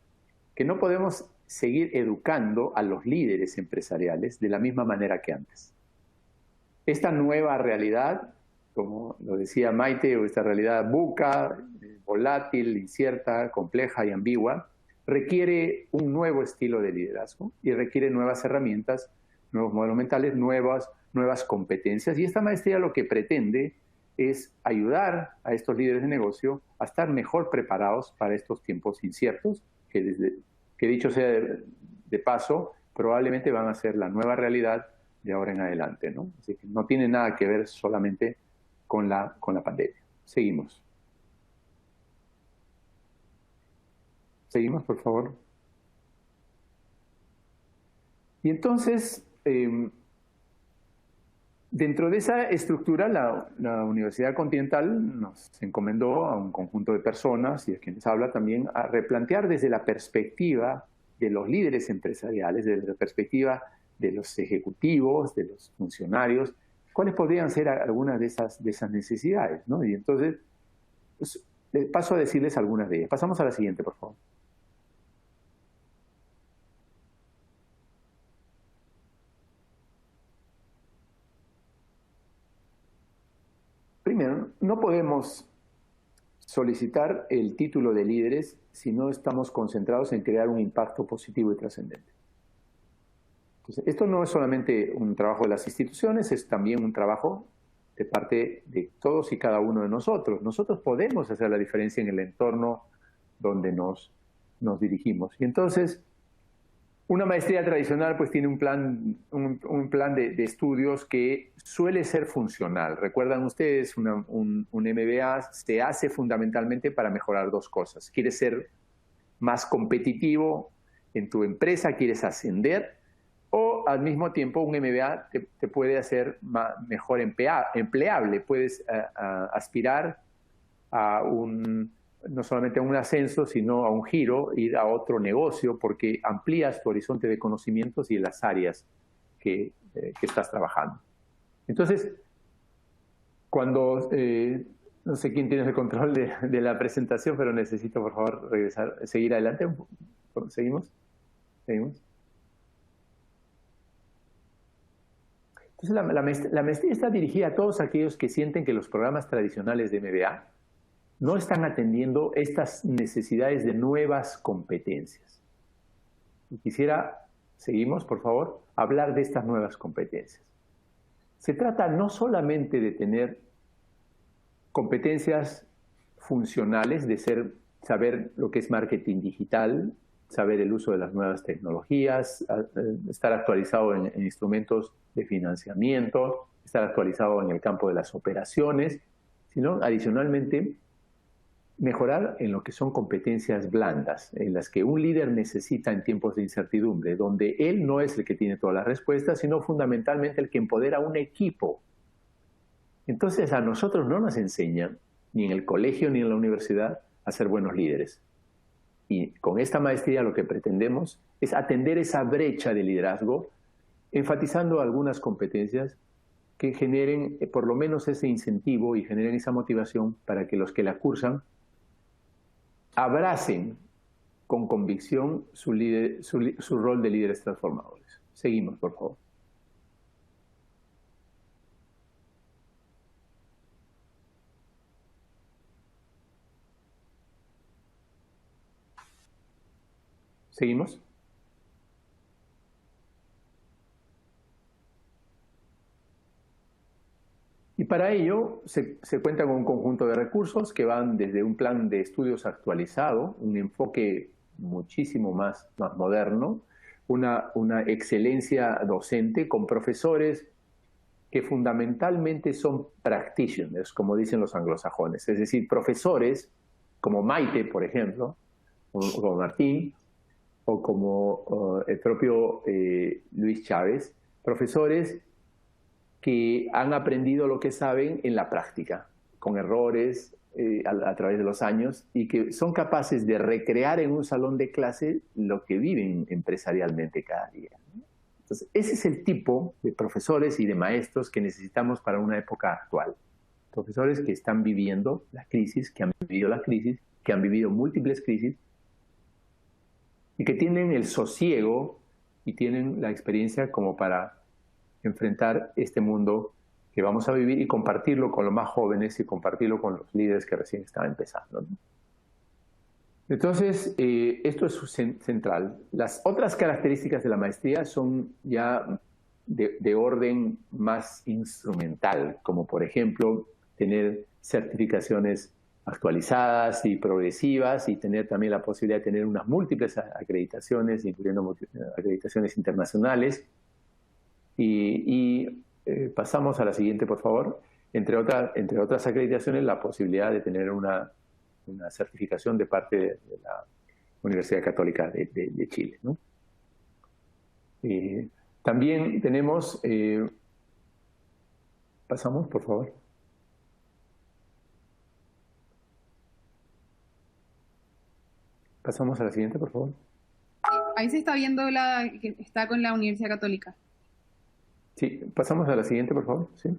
Speaker 5: que no podemos seguir educando a los líderes empresariales de la misma manera que antes. Esta nueva realidad, como lo decía Maite, o esta realidad buca, volátil, incierta, compleja y ambigua, requiere un nuevo estilo de liderazgo y requiere nuevas herramientas, nuevos modelos mentales, nuevas competencias. Y esta maestría lo que pretende es ayudar a estos líderes de negocio a estar mejor preparados para estos tiempos inciertos, que dicho sea de paso, probablemente van a ser la nueva realidad de ahora en adelante, ¿no? Así que no tiene nada que ver solamente con la pandemia. Seguimos. Seguimos, por favor. Y entonces, dentro de esa estructura, la Universidad Continental nos encomendó a un conjunto de personas, y a quienes habla también, a replantear desde la perspectiva de los líderes empresariales, desde la perspectiva de los ejecutivos, de los funcionarios, cuáles podrían ser algunas de esas necesidades, ¿no? Y entonces, pues, paso a decirles algunas de ellas. Pasamos a la siguiente, por favor. Primero, no podemos solicitar el título de líderes si no estamos concentrados en crear un impacto positivo y trascendente. Entonces, esto no es solamente un trabajo de las instituciones, es también un trabajo de parte de todos y cada uno de nosotros. Nosotros podemos hacer la diferencia en el entorno donde nos dirigimos. Y entonces, una maestría tradicional pues tiene un plan de estudios que suele ser funcional. Recuerdan ustedes, un MBA se hace fundamentalmente para mejorar dos cosas. Quieres ser más competitivo en tu empresa, quieres ascender, o al mismo tiempo un MBA te puede hacer mejor empleable. Puedes aspirar a no solamente a un ascenso, sino a un giro, ir a otro negocio, porque amplías tu horizonte de conocimientos y las áreas que estás trabajando. Entonces, cuando, no sé quién tiene el control de la presentación, pero necesito, por favor, seguir adelante. ¿Seguimos? ¿Seguimos? Entonces, la maestría está dirigida a todos aquellos que sienten que los programas tradicionales de MBA no están atendiendo estas necesidades de nuevas competencias. Y quisiera, seguimos, por favor, hablar de estas nuevas competencias. Se trata no solamente de tener competencias funcionales, de saber lo que es marketing digital, saber el uso de las nuevas tecnologías, estar actualizado en instrumentos de financiamiento, estar actualizado en el campo de las operaciones, sino adicionalmente mejorar en lo que son competencias blandas, en las que un líder necesita en tiempos de incertidumbre, donde él no es el que tiene todas las respuestas, sino fundamentalmente el que empodera a un equipo. Entonces a nosotros no nos enseñan, ni en el colegio ni en la universidad, a ser buenos líderes. Y con esta maestría lo que pretendemos es atender esa brecha de liderazgo, enfatizando algunas competencias que generen por lo menos ese incentivo y generen esa motivación para que los que la cursan abracen con convicción su rol de líderes transformadores. Seguimos, por favor. ¿Seguimos? Y para ello se cuenta con un conjunto de recursos que van desde un plan de estudios actualizado, un enfoque muchísimo más moderno, una excelencia docente con profesores que fundamentalmente son practitioners, como dicen los anglosajones, es decir, profesores como Maite, por ejemplo, o como Martín, o como el propio Luis Chávez, profesores que han aprendido lo que saben en la práctica, con errores a través de los años, y que son capaces de recrear en un salón de clase lo que viven empresarialmente cada día. Entonces, ese es el tipo de profesores y de maestros que necesitamos para una época actual. Profesores que están viviendo la crisis, que han vivido la crisis, que han vivido múltiples crisis, y que tienen el sosiego y tienen la experiencia como para enfrentar este mundo que vamos a vivir y compartirlo con los más jóvenes y compartirlo con los líderes que recién están empezando, ¿no? Entonces, esto es central. Las otras características de la maestría son ya de orden más instrumental, como por ejemplo tener certificaciones actualizadas y progresivas, y tener también la posibilidad de tener unas múltiples acreditaciones, incluyendo acreditaciones internacionales. Pasamos a la siguiente, por favor. Entre otras acreditaciones, la posibilidad de tener una certificación de parte de la Universidad Católica de Chile, ¿no? También tenemos... pasamos, por favor. Pasamos a la siguiente, por favor.
Speaker 4: Ahí se está viendo que está con la Universidad Católica.
Speaker 5: Sí, pasamos a la siguiente, por favor. Sí.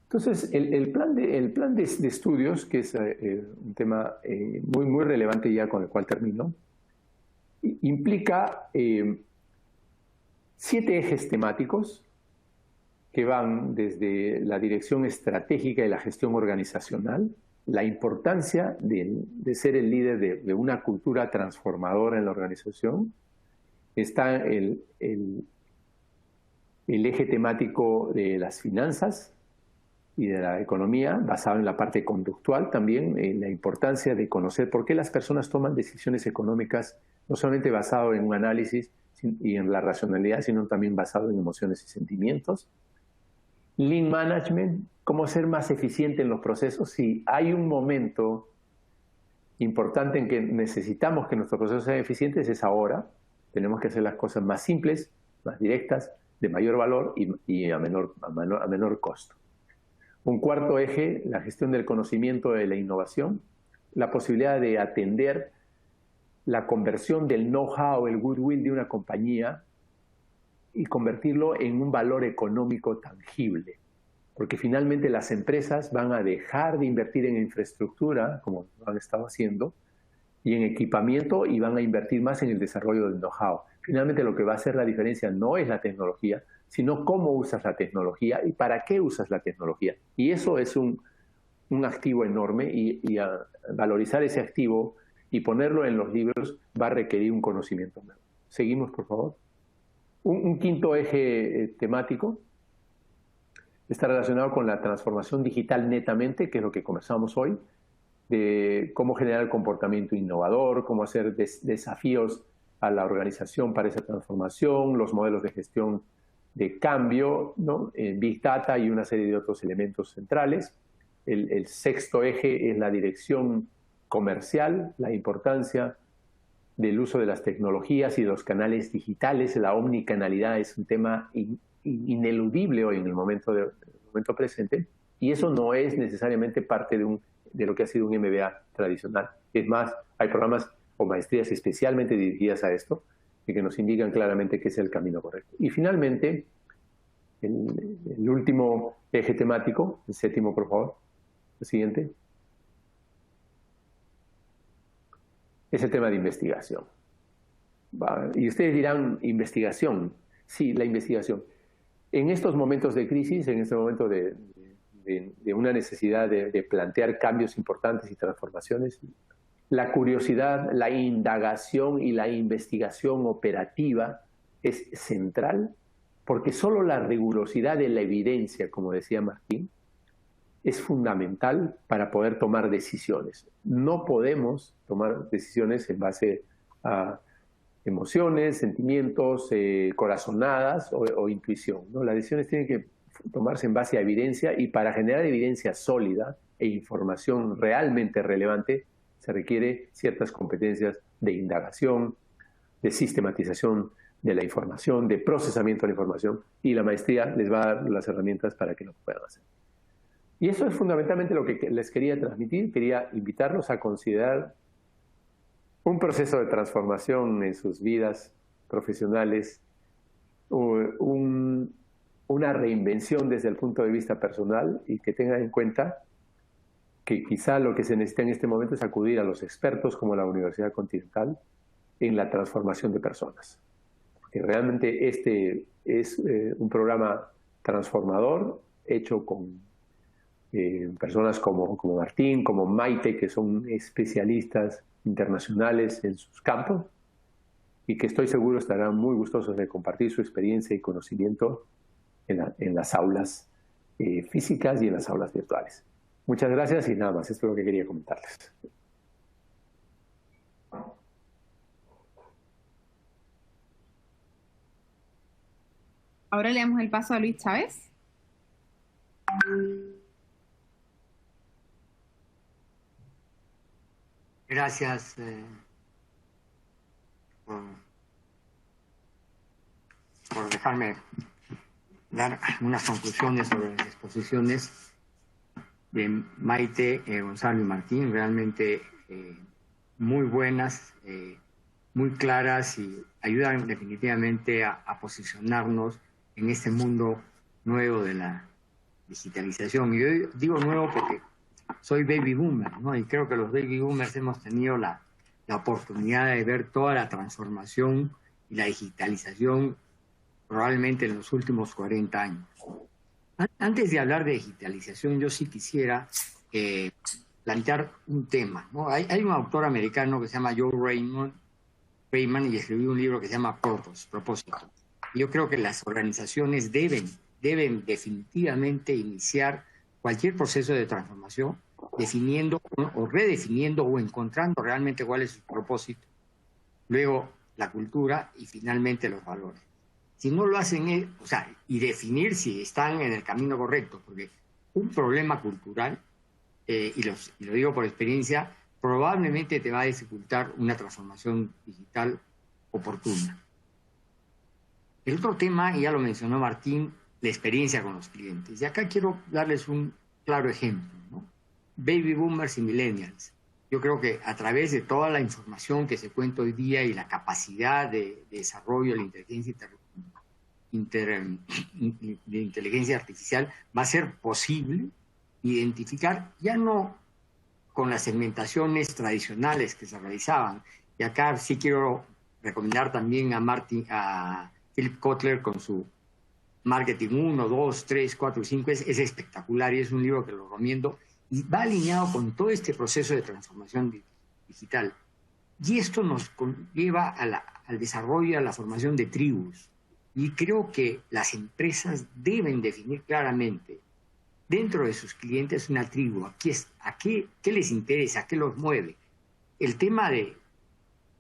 Speaker 5: Entonces, el plan de estudios, que es un tema muy relevante ya con el cual termino, implica 7 ejes temáticos que van desde la dirección estratégica y la gestión organizacional, la importancia de ser el líder de una cultura transformadora en la organización. Está el eje temático de las finanzas y de la economía, basado en la parte conductual también, en la importancia de conocer por qué las personas toman decisiones económicas, no solamente basado en un análisis y en la racionalidad, sino también basado en emociones y sentimientos. Lean Management, cómo ser más eficiente en los procesos. Si hay un momento importante en que necesitamos que nuestros procesos sean eficientes, es ahora. Tenemos que hacer las cosas más simples, más directas, de mayor valor y a menor costo. Un cuarto eje, la gestión del conocimiento de la innovación, la posibilidad de atender la conversión del know-how, el goodwill de una compañía y convertirlo en un valor económico tangible. Porque finalmente las empresas van a dejar de invertir en infraestructura, como lo han estado haciendo, y en equipamiento, y van a invertir más en el desarrollo del know-how. Finalmente lo que va a hacer la diferencia no es la tecnología, sino cómo usas la tecnología y para qué usas la tecnología. Y eso es un activo enorme, y a valorizar ese activo y ponerlo en los libros va a requerir un conocimiento nuevo. Seguimos, por favor. Un quinto eje temático está relacionado con la transformación digital netamente, que es lo que conversamos hoy, de cómo generar el comportamiento innovador, cómo hacer desafíos a la organización para esa transformación, los modelos de gestión de cambio, ¿no? Big Data y una serie de otros elementos centrales. El sexto eje es la dirección comercial, la importancia del uso de las tecnologías y de los canales digitales. La omnicanalidad es un tema ineludible hoy en el momento presente, y eso no es necesariamente parte de lo que ha sido un MBA tradicional. Es más, hay programas o maestrías especialmente dirigidas a esto y que nos indican claramente que es el camino correcto. Y finalmente, el último eje temático, el séptimo, por favor, el siguiente, es el tema de investigación. Y ustedes dirán, ¿investigación? Sí, la investigación. En estos momentos de crisis, en este momento de una necesidad de plantear cambios importantes y transformaciones, la curiosidad, la indagación y la investigación operativa es central, porque solo la rigurosidad de la evidencia, como decía Martín, es fundamental para poder tomar decisiones. No podemos tomar decisiones en base a emociones, sentimientos, corazonadas o intuición, ¿no? Las decisiones tienen que tomarse en base a evidencia, y para generar evidencia sólida e información realmente relevante se requiere ciertas competencias de indagación, de sistematización de la información, de procesamiento de la información, y la maestría les va a dar las herramientas para que lo puedan hacer. Y eso es fundamentalmente lo que les quería transmitir. Quería invitarlos a considerar un proceso de transformación en sus vidas profesionales, una reinvención desde el punto de vista personal, y que tengan en cuenta que quizá lo que se necesita en este momento es acudir a los expertos como la Universidad Continental en la transformación de personas. Porque realmente este es un programa transformador hecho con personas como Martín, como Maite, que son especialistas internacionales en sus campos, y que estoy seguro estarán muy gustosos de compartir su experiencia y conocimiento en las aulas físicas y en las aulas virtuales. Muchas gracias, y nada más, esto es lo que quería comentarles.
Speaker 4: Ahora le damos el paso a Luis Chávez.
Speaker 7: Gracias por dejarme dar unas conclusiones sobre las exposiciones de Maite, Gonzalo y Martín, realmente muy buenas, muy claras, y ayudan definitivamente a posicionarnos en este mundo nuevo de la digitalización. Y yo digo nuevo porque soy baby boomer, ¿no? Y creo que los baby boomers hemos tenido la oportunidad de ver toda la transformación y la digitalización probablemente en los últimos 40 años. Antes de hablar de digitalización, yo sí quisiera plantear un tema, ¿no? Hay un autor americano que se llama Joe Rayman, y escribió un libro que se llama Purpose, Propósito. Y yo creo que las organizaciones deben definitivamente iniciar cualquier proceso de transformación definiendo o redefiniendo o encontrando realmente cuál es su propósito, luego la cultura y finalmente los valores. Si no lo hacen, o sea, y definir si están en el camino correcto, porque un problema cultural, y lo digo por experiencia, probablemente te va a dificultar una transformación digital oportuna. El otro tema, y ya lo mencionó Martín, la experiencia con los clientes. Y acá quiero darles un claro ejemplo, ¿no? Baby boomers y millennials. Yo creo que a través de toda la información que se cuenta hoy día y la capacidad de desarrollo de la inteligencia artificial, va a ser posible identificar, ya no con las segmentaciones tradicionales que se realizaban. Y acá sí quiero recomendar también a Philip Kotler con su Marketing 1, 2, 3, 4 y 5. Es espectacular, y es un libro que lo recomiendo, y va alineado con todo este proceso de transformación digital. Y esto nos lleva al desarrollo y a la formación de tribus. Y creo que las empresas deben definir claramente dentro de sus clientes una tribu. ¿Qué les interesa? ¿Qué los mueve? El tema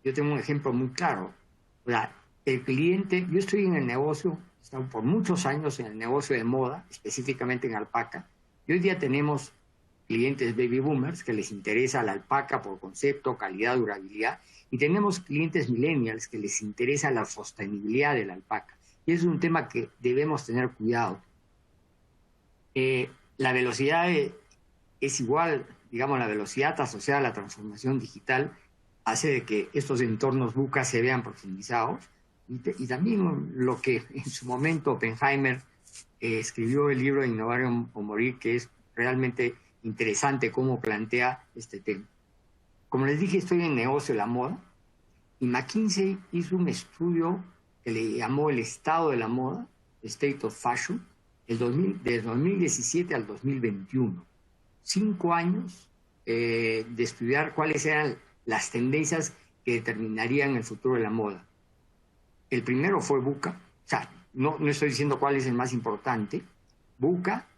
Speaker 7: yo tengo un ejemplo muy claro. O sea, el cliente, yo estoy en el negocio, he estado por muchos años en el negocio de moda, específicamente en alpaca, y hoy día tenemos clientes baby boomers que les interesa la alpaca por concepto, calidad, durabilidad, y tenemos clientes millennials que les interesa la sostenibilidad de la alpaca. Y es un tema que debemos tener cuidado. La velocidad es igual, digamos, la velocidad asociada a la transformación digital hace de que estos entornos VUCA se vean profundizados, y también lo que en su momento Oppenheimer escribió el libro de Innovar o Morir, que es realmente interesante cómo plantea este tema. Como les dije, estoy en el negocio de la moda, y McKinsey hizo un estudio que le llamó el estado de la moda, State of Fashion, del 2017 al 2021. 5 años de estudiar cuáles eran las tendencias que determinarían el futuro de la moda. El primero fue VUCA, o sea, no estoy diciendo cuál es el más importante. VUCA,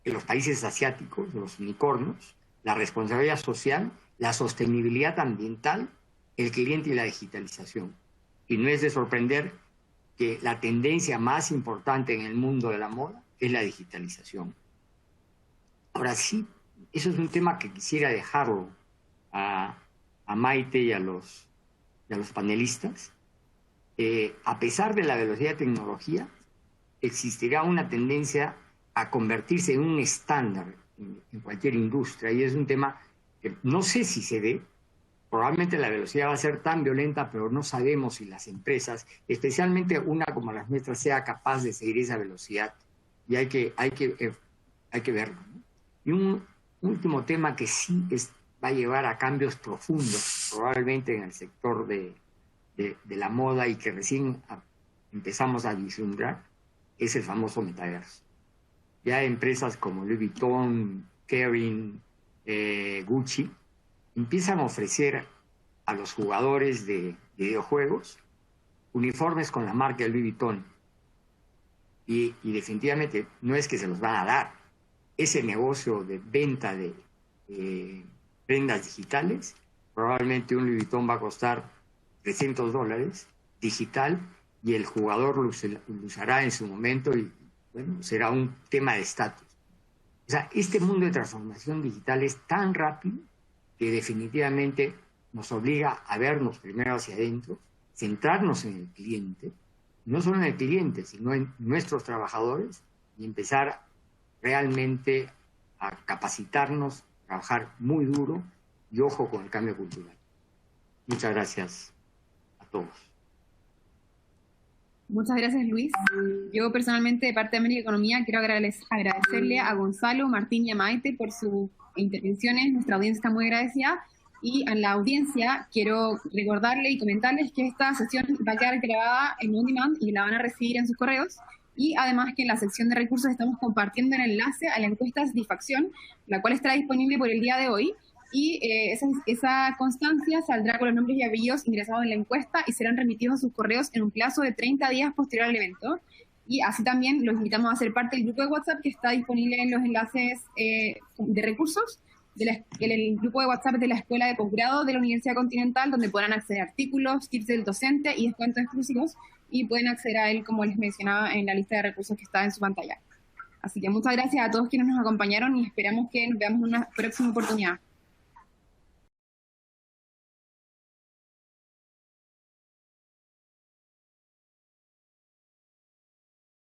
Speaker 7: en los países asiáticos, los unicornios, la responsabilidad social, la sostenibilidad ambiental, el cliente y la digitalización. Y no es de sorprender que la tendencia más importante en el mundo de la moda es la digitalización. Ahora sí, eso es un tema que quisiera dejarlo a Maite y a los panelistas. A pesar de la velocidad de tecnología, existirá una tendencia a convertirse en un estándar en cualquier industria, y es un tema que no sé si se dé. Probablemente la velocidad va a ser tan violenta, pero no sabemos si las empresas, especialmente una como las nuestras, sea capaz de seguir esa velocidad, y hay que verlo, ¿no? Y un último tema que sí va a llevar a cambios profundos, probablemente en el sector de la moda, y que recién empezamos a vislumbrar, es el famoso metaverso. Ya empresas como Louis Vuitton, Kering, Gucci, empiezan a ofrecer a los jugadores de videojuegos uniformes con la marca Louis Vuitton. Y definitivamente no es que se los van a dar. Ese negocio de venta de prendas digitales, probablemente un Louis Vuitton va a costar $300 digital, y el jugador lo usará en su momento, y bueno, será un tema de estatus. O sea, este mundo de transformación digital es tan rápido que definitivamente nos obliga a vernos primero hacia adentro, centrarnos en el cliente, no solo en el cliente, sino en nuestros trabajadores, y empezar realmente a capacitarnos, trabajar muy duro y ojo con el cambio cultural. Muchas gracias a todos.
Speaker 4: Muchas gracias, Luis. Yo personalmente, de parte de América Economía, quiero agradecerle a Gonzalo, Martín y a Maite por sus intervenciones. Nuestra audiencia está muy agradecida. Y a la audiencia quiero recordarle y comentarles que esta sesión va a quedar grabada en On Demand y la van a recibir en sus correos. Y además que en la sección de recursos estamos compartiendo el enlace a la encuesta de satisfacción, la cual estará disponible por el día de hoy. Y esa constancia saldrá con los nombres y apellidos ingresados en la encuesta y serán remitidos a sus correos en un plazo de 30 días posterior al evento. Y así también los invitamos a ser parte del grupo de WhatsApp que está disponible en los enlaces de recursos, el grupo de WhatsApp de la Escuela de Posgrado de la Universidad Continental, donde podrán acceder a artículos, tips del docente y descuentos exclusivos, y pueden acceder a él, como les mencionaba, en la lista de recursos que está en su pantalla. Así que muchas gracias a todos quienes nos acompañaron y esperamos que nos veamos en una próxima oportunidad.